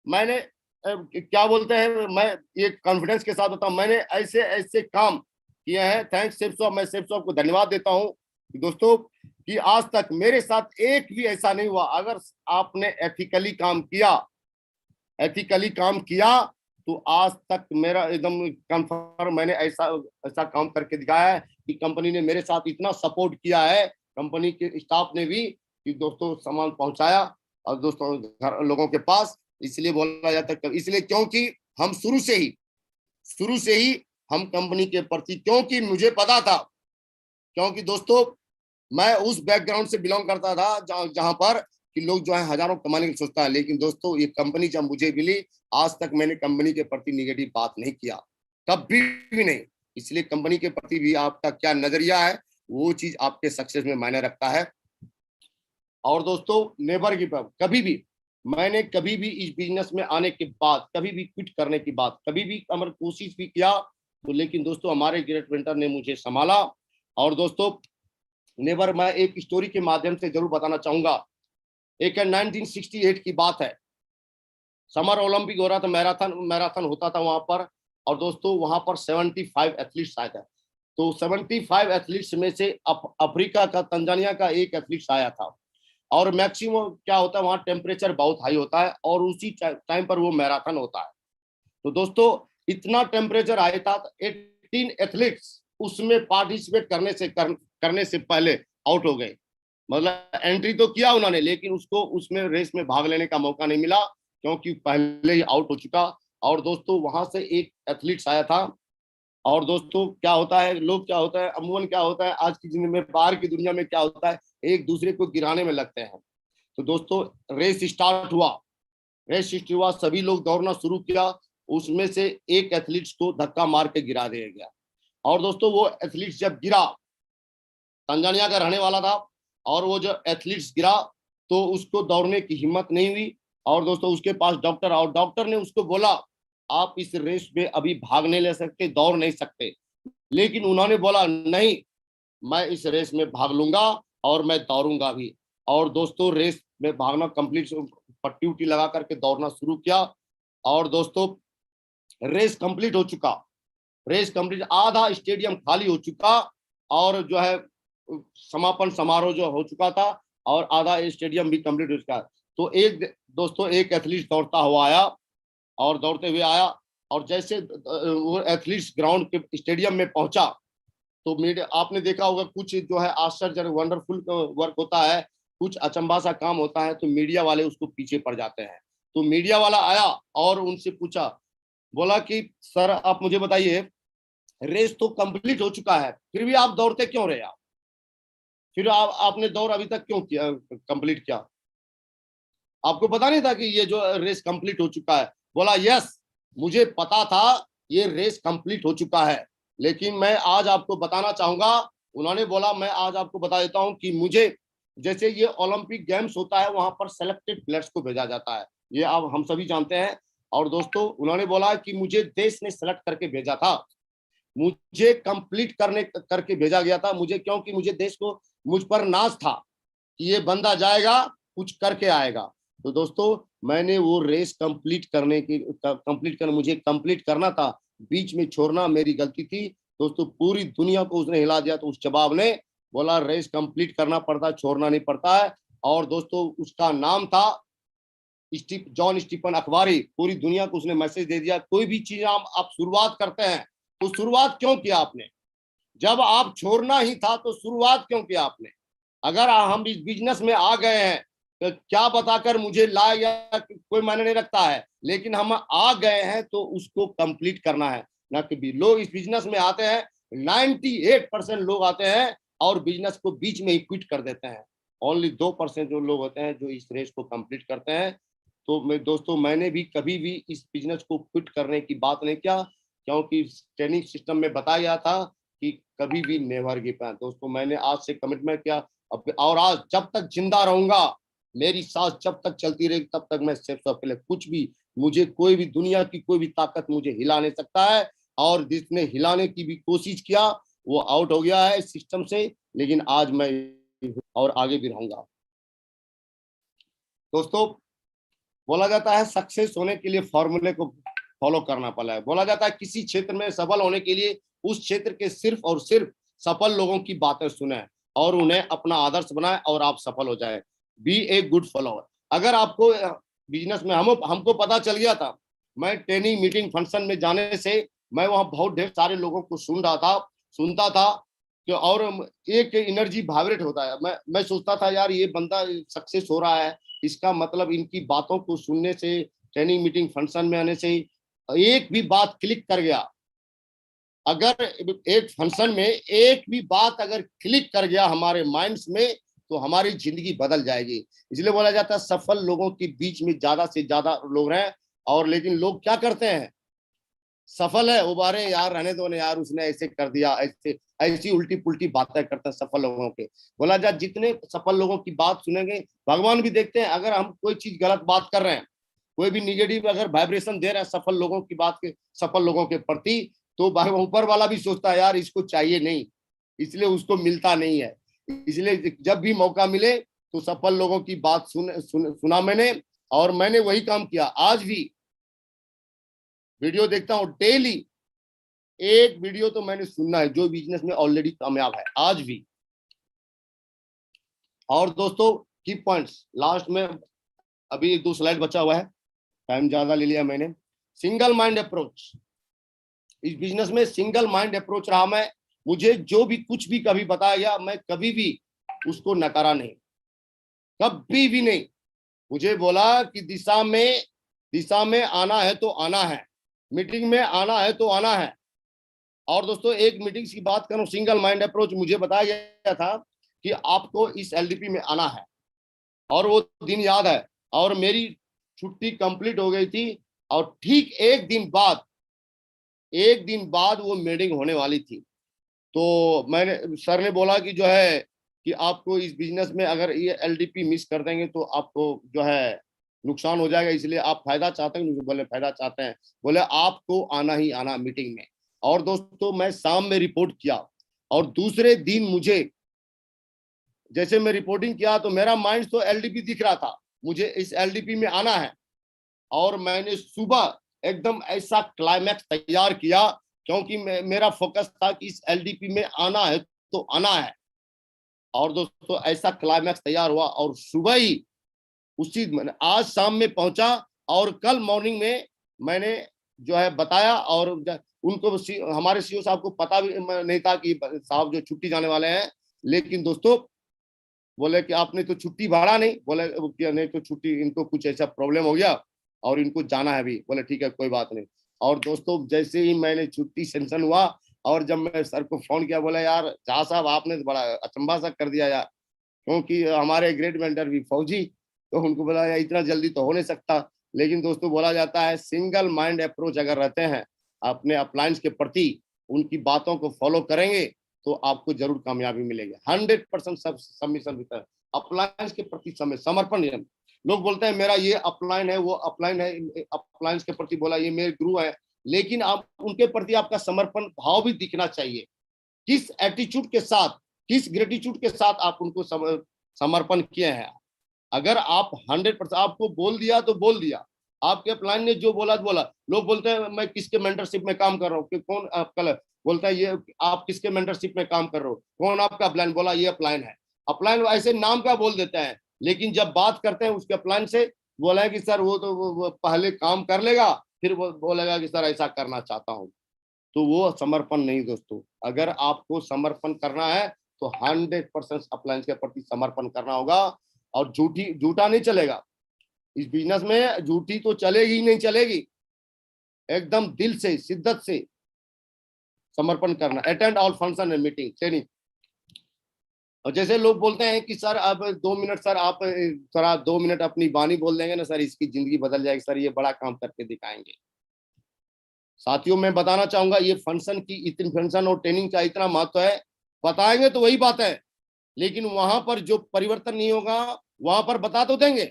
मैंने क्या बोलते हैं, मैं ये कॉन्फिडेंस के साथ बताऊं, मैंने ऐसे ऐसे काम किए हैं, थैंक्स सेफ शॉप, मैं सेफ शॉप को धन्यवाद देता हूं दोस्तों, कि आज तक मेरे साथ एक भी ऐसा नहीं हुआ। अगर आपने एथिकली काम किया तो आज तक मेरा एकदम कंफर्म, मैंने ऐसा काम करके दिखाया है कि कंपनी ने मेरे साथ इतना सपोर्ट किया है, कंपनी के स्टाफ ने भी, कि दोस्तों सामान पहुंचाया और दोस्तों घर लोगों के पास। इसलिए बोला जाता है, इसलिए क्योंकि हम शुरू से ही हम कंपनी के प्रति, क्योंकि मुझे पता था, क्योंकि दोस्तों मैं उस बैकग्राउंड से बिलोंग करता था जहां पर कि लोग जो है हजारों कमाने की सोचता है, लेकिन दोस्तों ये कंपनी जब मुझे मिली, आज तक मैंने कंपनी के प्रति नेगेटिव बात नहीं किया, कभी भी नहीं। इसलिए कंपनी के प्रति भी आपका क्या नजरिया है, वो चीज आपके सक्सेस में मायने रखता है। और दोस्तों नेवर गिव अप, मैंने कभी भी इस बिजनेस में आने के बाद, कभी भी क्विट करने की बात, कभी भी अमर कोशिश भी किया तो, लेकिन दोस्तों हमारे ग्रेट मेंटर ने मुझे संभाला। और दोस्तों नेवर, मैं एक स्टोरी के माध्यम से जरूर बताना चाहूंगा। एक 1968 की बात है, समर ओलंपिक हो रहा था, मैराथन होता था वहां पर, और दोस्तों वहां पर 75 एथलीट्स आए थे। तो 75 एथलीट्स में से अफ्रीका का, तंजानिया का एक एथलीट्स आया था, और मैक्सिमम क्या होता है वहां टेम्परेचर बहुत हाई होता है, और उसी टाइम पर वो मैराथन होता है। तो दोस्तों इतना टेम्परेचर आया था, 18 एथलीट्स उसमें पार्टिसिपेट करने से पहले आउट हो गए। मतलब एंट्री तो किया उन्होंने, लेकिन उसको उसमें रेस में भाग लेने का मौका नहीं मिला, क्योंकि पहले ही आउट हो चुका। और दोस्तों वहां से एक एथलीट्स आया था, और दोस्तों क्या होता है, अमूमन क्या होता है आज की जिंदगी में, बाहर की दुनिया में क्या होता है, एक दूसरे को गिराने में लगते हैं। तो दोस्तों रेस स्टार्ट हुआ, सभी लोग दौड़ना शुरू किया, उसमें से एक एथलीट्स को धक्का मार के गिरा दिया गया। और दोस्तों वो एथलीट्स जब गिरा, तंजानिया का रहने वाला था, और वो जो एथलीट्स गिरा तो उसको दौड़ने की हिम्मत नहीं हुई, और दोस्तों उसके पास डॉक्टर, और डॉक्टर ने उसको बोला आप इस रेस में अभी भाग नहीं ले सकते, दौड़ नहीं सकते। लेकिन उन्होंने बोला नहीं, मैं इस रेस में भाग लूंगा और मैं दौड़ूंगा भी। और दोस्तों रेस में भागना कंप्लीट, पट्टी उट्टी लगा करके दौड़ना शुरू किया, और दोस्तों रेस कंप्लीट हो चुका, आधा स्टेडियम खाली हो चुका, और जो है समापन समारोह जो हो चुका था, और आधा स्टेडियम भी कंप्लीट हो चुका। तो एक एथलीट दौड़ता हुआ आया, और दौड़ते हुए आया, और जैसे वो एथलीट्स ग्राउंड के स्टेडियम में पहुंचा, तो आपने देखा होगा कुछ जो है आश्चर्य वंडरफुल वर्क होता है, कुछ अचंभा सा काम होता है तो मीडिया वाले उसको पीछे पड़ जाते हैं। तो मीडिया वाला आया और उनसे पूछा, बोला कि सर आप मुझे बताइए, रेस तो कंप्लीट हो चुका है, फिर भी आप दौड़ते क्यों रहे? आप फिर आपने दौड़ अभी तक क्यों किया, कंप्लीट किया? आपको पता नहीं था कि ये जो रेस कंप्लीट हो चुका है? बोला यस, मुझे पता था ये रेस कंप्लीट हो चुका है, लेकिन मैं आज आपको बताना चाहूंगा। उन्होंने बोला मैं आज आपको बता देता हूं कि मुझे, जैसे ये ओलंपिक गेम्स होता है वहां पर सेलेक्टेड प्लेयर्स को भेजा जाता है, ये आप हम सभी जानते हैं। और दोस्तों उन्होंने बोला कि मुझे देश ने सेलेक्ट करके भेजा था, मुझे कंप्लीट करके भेजा गया था मुझे, क्योंकि मुझे देश को मुझ पर नाज था कि ये बंदा जाएगा कुछ करके आएगा। तो दोस्तों मैंने वो रेस कंप्लीट मुझे कंप्लीट करना था, बीच में छोड़ना मेरी गलती थी। दोस्तों पूरी दुनिया को उसने हिला दिया। तो उस जवाब ने बोला रेस कंप्लीट करना पड़ता, छोड़ना नहीं पड़ता है। और दोस्तों उसका नाम था जॉन स्टीफन अखबारी। पूरी दुनिया को उसने मैसेज दे दिया, कोई भी चीज आप शुरुआत करते हैं तो शुरुआत क्यों किया आपने? जब आप छोड़ना ही था तो शुरुआत क्यों किया आपने? अगर हम इस बिजनेस में आ गए हैं तो क्या बताकर मुझे ला या कोई मायने नहीं रखता है, लेकिन हम आ गए हैं तो उसको कंप्लीट करना है ना। कि लोग इस बिजनेस में आते हैं, 98% लोग आते हैं और बिजनेस को बीच में ही क्विट कर देते हैं। ओनली 2% जो लोग होते हैं जो इस रेस को कंप्लीट करते हैं। तो दोस्तों मैंने भी कभी भी इस बिजनेस को क्विट करने की बात नहीं किया, क्योंकि ट्रेनिंग सिस्टम में बताया गया था कि कभी भी नेवर गिव अप। दोस्तों मैंने आज से कमिटमेंट किया, और आज जब तक जिंदा रहूंगा, मेरी सांस जब तक चलती रहेगी तब तक मैं सेफ पहले कुछ भी, मुझे कोई भी दुनिया की कोई भी ताकत मुझे हिला नहीं सकता है। और जिसने हिलाने की भी कोशिश किया वो आउट हो गया है सिस्टम से, लेकिन आज मैं और आगे भी रहूंगा। दोस्तों बोला जाता है सक्सेस होने के लिए फॉर्मूले को फॉलो करना पड़ा है। बोला जाता है किसी क्षेत्र में सफल होने के लिए उस क्षेत्र के सिर्फ और सिर्फ सफल लोगों की बातें सुने और उन्हें अपना आदर्श बनाए और आप सफल हो जाए। Be a good follower. अगर आपको बिजनेस में हमको पता चल गया था, मैं ट्रेनिंग मीटिंग फंक्शन में जाने से मैं वहां बहुत ढेर सारे लोगों को सुनता था कि, और एक एनर्जी वाइब्रेट होता है। मैं सोचता था यार ये बंदा सक्सेस हो रहा है, इसका मतलब इनकी बातों को सुनने से, ट्रेनिंग मीटिंग फंक्शन में आने से एक भी बात क्लिक कर गया। अगर एक फंक्शन में एक भी बात अगर क्लिक कर गया हमारे माइंड्स में तो हमारी जिंदगी बदल जाएगी। इसलिए बोला जाता है सफल लोगों के बीच में ज्यादा से ज्यादा लोग हैं। और लेकिन लोग क्या करते हैं, सफल है उबारे यार, रहने दो ना यार, उसने ऐसे कर दिया, ऐसी उल्टी पुल्टी बातें करते हैं सफल लोगों के। बोला जाए जितने सफल लोगों की बात सुनेंगे, भगवान भी देखते हैं अगर हम कोई चीज गलत बात कर रहे हैं, कोई भी निगेटिव अगर वाइब्रेशन दे रहा है सफल लोगों की बात के, सफल लोगों के प्रति, तो ऊपर वाला भी सोचता है यार इसको चाहिए नहीं, इसलिए उसको मिलता नहीं है। इसलिए जब भी मौका मिले तो सफल लोगों की बात सुना मैंने, और मैंने वही काम किया। आज भी वीडियो देखता हूँ, डेली एक वीडियो तो मैंने सुनना है जो बिजनेस में ऑलरेडी कामयाब है आज भी। और दोस्तों की पॉइंट्स लास्ट में, अभी 1-2 स्लाइड बचा हुआ है, टाइम ज्यादा ले लिया मैंने। सिंगल माइंड अप्रोच, इस बिजनेस में सिंगल माइंड अप्रोच रहा मैं। मुझे जो भी कुछ भी कभी बताया गया मैं कभी भी उसको नकारा नहीं, कभी भी नहीं। मुझे बोला कि दिशा में आना है तो आना है, मीटिंग में आना है तो आना है। और दोस्तों एक मीटिंग की बात करूं, सिंगल माइंड अप्रोच, मुझे बताया गया था कि आपको इस एलडीपी में आना है, और वो दिन याद है। और मेरी छुट्टी कंप्लीट हो गई थी और ठीक एक दिन बाद वो मीटिंग होने वाली थी। तो सर ने बोला कि जो है कि आपको इस बिजनेस में अगर ये एलडीपी मिस कर देंगे तो आपको जो है नुकसान हो जाएगा, इसलिए आप फायदा चाहते हैं? मुझे बोले फायदा चाहते हैं। बोले आपको आना ही आना मीटिंग में। और दोस्तों मैं शाम में रिपोर्ट किया और दूसरे दिन मुझे जैसे मैं रिपोर्टिंग किया तो मेरा माइंड तो एलडीपी दिख रहा था, मुझे इस एलडीपी में आना है। और मैंने सुबह एकदम ऐसा क्लाइमैक्स तैयार किया, क्योंकि मेरा फोकस था कि इस एलडीपी में आना है तो आना है। और दोस्तों ऐसा क्लाइमैक्स तैयार हुआ और सुबह ही उसी आज शाम में पहुंचा, और कल मॉर्निंग में मैंने जो है बताया। और उनको हमारे सीईओ साहब को पता भी नहीं था कि साहब जो छुट्टी जाने वाले हैं। लेकिन दोस्तों बोले कि आपने तो छुट्टी भरा नहीं, बोले कि नहीं तो छुट्टी, इनको कुछ ऐसा प्रॉब्लम हो गया और इनको जाना है अभी। बोले ठीक है कोई बात नहीं। और दोस्तों जैसे ही मैंने छुट्टी सेंक्शन हुआ और जब मैं सर को फोन किया, बोला यार जहाँ साहब आपने तो बड़ा अचंभा सा कर दिया यार, क्योंकि हमारे ग्रेड मेंटर भी फौजी, तो उनको बोला यार इतना जल्दी तो हो नहीं सकता। लेकिन दोस्तों बोला जाता है सिंगल माइंड अप्रोच अगर रहते हैं अपने अपलायंस के प्रति, उनकी बातों को फॉलो करेंगे तो आपको जरूर कामयाबी मिलेगी। 100% सब सबमिशन होता है अपलायंस के प्रति, समय समर्पण। लोग बोलते हैं मेरा ये अपलाइन है, वो अपलाइन है, अपलायंस के प्रति बोला ये मेरे गुरु है, लेकिन आप उनके प्रति आपका समर्पण भाव भी दिखना चाहिए। किस एटीट्यूड के साथ, किस ग्रेटिट्यूड के साथ आप उनको समर्पण किए हैं। अगर आप 100% आपको बोल दिया तो बोल दिया, आपके अपलाइन ने जो बोला तो बोला। लोग बोलते हैं मैं किसके मेंटरशिप में काम कर रहा हूँ, कि कौन कल बोलता है ये आप किसके मेंटरशिप में काम कर रहे हो, कौन आपका अपलाइन, बोला ये अपलाइन है। अपलाइन ऐसे नाम का बोल देते हैं, लेकिन जब बात करते हैं उसके अपलाइन से, बोला है कि सर वो तो वो पहले काम कर लेगा फिर वो बोलेगा कि सर ऐसा करना चाहता हूँ। तो वो समर्पण नहीं दोस्तों। अगर आपको समर्पण करना है तो 100% अपलायंस के प्रति समर्पण करना होगा, और झूठा नहीं चलेगा इस बिजनेस में, झूठी तो चलेगी ही नहीं चलेगी। एकदम दिल से शिद्दत से समर्पण करना। Attend all function and meeting training. और जैसे लोग बोलते हैं कि सर अब 2 मिनट, सर आप 2 मिनट अपनी वाणी बोल देंगे ना सर इसकी जिंदगी बदल जाएगी, सर ये बड़ा काम करके दिखाएंगे। साथियों मैं बताना चाहूंगा ये फंक्शन की इतनी फंक्शन और ट्रेनिंग का इतना महत्व है, बताएंगे तो वही बात है, लेकिन वहां पर जो परिवर्तन नहीं होगा वहां पर बता तो देंगे,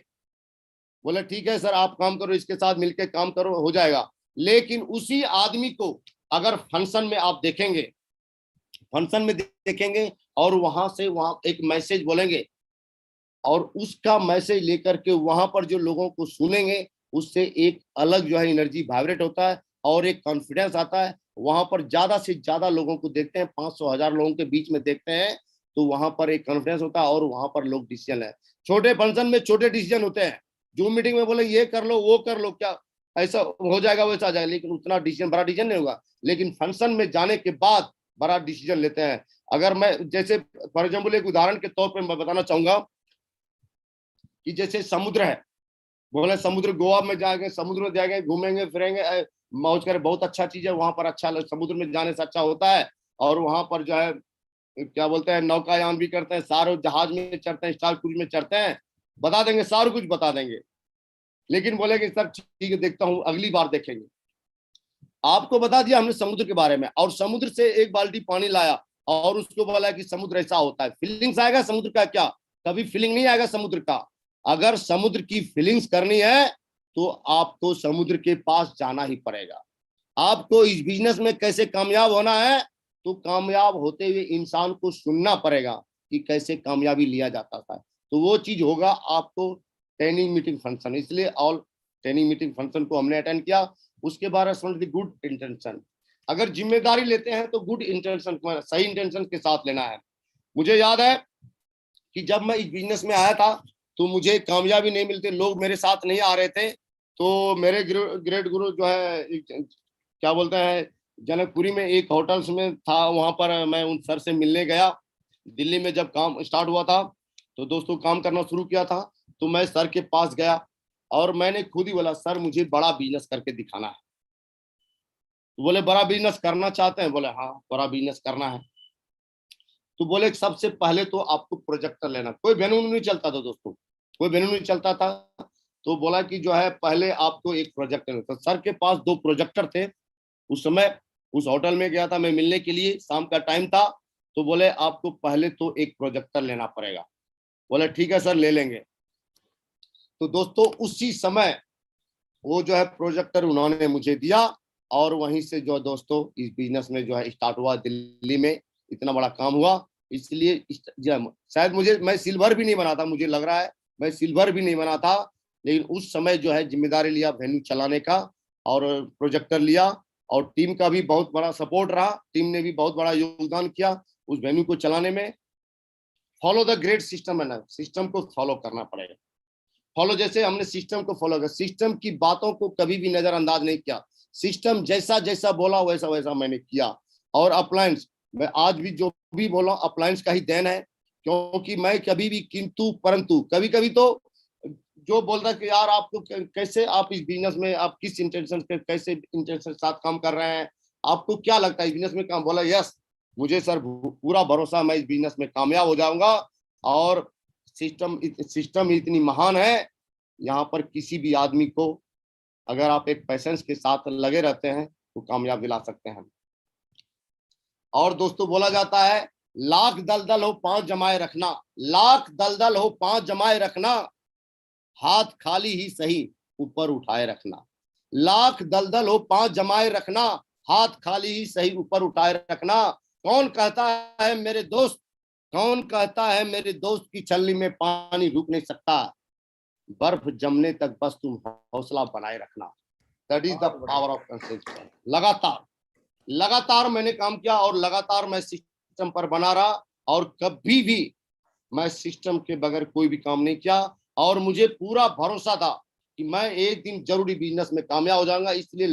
बोले ठीक है सर आप काम करो, इसके साथ मिलकर काम करो, हो जाएगा। लेकिन उसी आदमी को अगर फंक्शन में आप देखेंगे, फंक्शन में देखेंगे और वहां से वहां एक मैसेज बोलेंगे और उसका मैसेज लेकर के वहां पर जो लोगों को सुनेंगे उससे एक अलग जो है एनर्जी वाइब्रेट होता है और एक कॉन्फिडेंस आता है। वहां पर ज्यादा से ज्यादा लोगों को देखते हैं, 500,000 लोगों के बीच में देखते हैं, तो वहां पर एक कॉन्फिडेंस होता है और वहां पर लोग डिसीजन है। छोटे फंक्शन में छोटे डिसीजन होते हैं, जूम मीटिंग में बोले ये कर लो वो कर लो, क्या ऐसा हो जाएगा वैसा आ जाएगा, लेकिन उतना डिसीजन बड़ा डिसीजन नहीं होगा। लेकिन फंक्शन में जाने के बाद बड़ा डिसीजन लेते हैं। अगर मैं जैसे फॉर एग्जाम्पल एक उदाहरण के तौर पर मैं बताना चाहूंगा कि जैसे समुद्र है, बोले समुद्र गोवा में जाएंगे, समुद्र में जाएंगे, घूमेंगे फिरेंगे, मौज करें, बहुत अच्छा चीज है वहां पर, अच्छा समुद्र में जाने से अच्छा होता है। और वहां पर जो है क्या बोलते हैं नौकायान भी करते हैं, सारे जहाज में चढ़ते हैं, स्टार क्रूज में चढ़ते हैं, बता देंगे सारा कुछ बता देंगे। लेकिन बोलेंगे सर ठीक है देखता हूँ अगली बार देखेंगे। आपको बता दिया हमने समुद्र के बारे में, और समुद्र से एक बाल्टी पानी लाया और उसको बोला कि समुद्र ऐसा होता है। फीलिंग्स आएगा समुद्र का क्या? कभी फीलिंग नहीं आएगा समुद्र का। अगर समुद्र की फीलिंग्स करनी है तो आपको समुद्र के पास जाना ही पड़ेगा। आपको इस बिजनेस में कैसे कामयाब होना है तो कामयाब होते हुए इंसान को सुनना पड़ेगा कि कैसे कामयाबी लिया जाता था, तो वो चीज होगा आपको ट्रेनिंग मीटिंग फंक्शन। इसलिए ऑल ट्रेनिंग मीटिंग फंक्शन को हमने अटेंड किया। उसके बाद गुड इंटेंशन, अगर जिम्मेदारी लेते हैं तो गुड इंटेंशन, सही इंटेंशन के साथ लेना है। मुझे याद है कि जब मैं इस बिजनेस में आया था तो मुझे कामयाबी नहीं मिलती, लोग मेरे साथ नहीं आ रहे थे। तो मेरे ग्रेट गुरु जो है क्या बोलते हैं जनकपुरी में एक होटल्स में था, वहां पर मैं उन सर से मिलने गया। दिल्ली में जब काम स्टार्ट हुआ था तो दोस्तों काम करना शुरू किया था, तो मैं सर के पास गया और मैंने खुद ही बोला सर मुझे बड़ा बिजनेस करके दिखाना है। तो बोले बड़ा बिजनेस करना चाहते हैं? बोले हाँ बड़ा बिजनेस करना है। तो बोले सबसे पहले तो आपको प्रोजेक्टर लेना, कोई वेन्यू नहीं चलता था दोस्तों, कोई वेन्यू नहीं चलता था। तो बोला कि जो है पहले आपको एक प्रोजेक्टर, तो सर के पास 2 प्रोजेक्टर थे। उस समय उस होटल में गया था मैं मिलने के लिए, शाम का टाइम था। तो बोले आपको पहले तो एक प्रोजेक्टर लेना पड़ेगा। बोले ठीक है सर ले लेंगे। तो दोस्तों उसी समय वो जो है प्रोजेक्टर उन्होंने मुझे दिया और वहीं से जो दोस्तों इस बिजनेस में जो है स्टार्ट हुआ। दिल्ली में इतना बड़ा काम हुआ, इसलिए शायद मैं सिल्वर भी नहीं बना था, मुझे लग रहा है मैं सिल्वर भी नहीं बना था, लेकिन उस समय जो है जिम्मेदारी लिया वेन्यू चलाने का और प्रोजेक्टर लिया, और टीम का भी बहुत बड़ा सपोर्ट रहा। टीम ने भी बहुत बड़ा योगदान किया उस वेन्यू को चलाने में। फॉलो द ग्रेट सिस्टम है ना, सिस्टम को फॉलो करना पड़ेगा। फॉलो जैसे हमने सिस्टम को फॉलो किया, सिस्टम की बातों को कभी भी नजरअंदाज नहीं किया। सिस्टम जैसा जैसा बोला वैसा वैसा मैंने किया। और अपलायंस मैं आज भी जो भी बोला अपलायंस का ही देन है। क्योंकि मैं कभी भी किंतु परंतु, कभी कभी तो जो बोलता है कि यार आपको कैसे, आप इस बिजनेस में आप किस इंटेंशन पे, कैसे इंटेंशन के साथ काम कर रहे हैं, आपको क्या लगता है इस बिजनेस में काम, बोला यस मुझे सर पूरा भरोसा, मैं इस बिजनेस में कामयाब हो जाऊंगा और सिस्टम इतनी महान है, यहाँ पर किसी भी आदमी को अगर आप एक पैशंस के साथ लगे रहते हैं तो कामयाब दिला सकते हैं। और दोस्तों बोला जाता है लाख दलदल हो 5 जमाए रखना, लाख दलदल हो 5 जमाए रखना, हाथ खाली ही सही ऊपर उठाए रखना, लाख दलदल हो 5 जमाए रखना, हाथ खाली ही सही ऊपर उठाए रखना। कौन कहता है मेरे दोस्त, कौन कहता है मेरे दोस्त की छलनी में पानी रुक नहीं सकता, बर्फ जमने तक बस तुम हौसला बनाए रखना। That is the power of consistency. लगातार लगातार मैंने काम किया और लगातार मैं सिस्टम पर बना रहा और कभी भी मैं सिस्टम के बगैर कोई भी काम नहीं किया और मुझे पूरा भरोसा था कि मैं एक दिन जरूरी बिजनेस में कामयाब हो जाऊंगा, इसलिए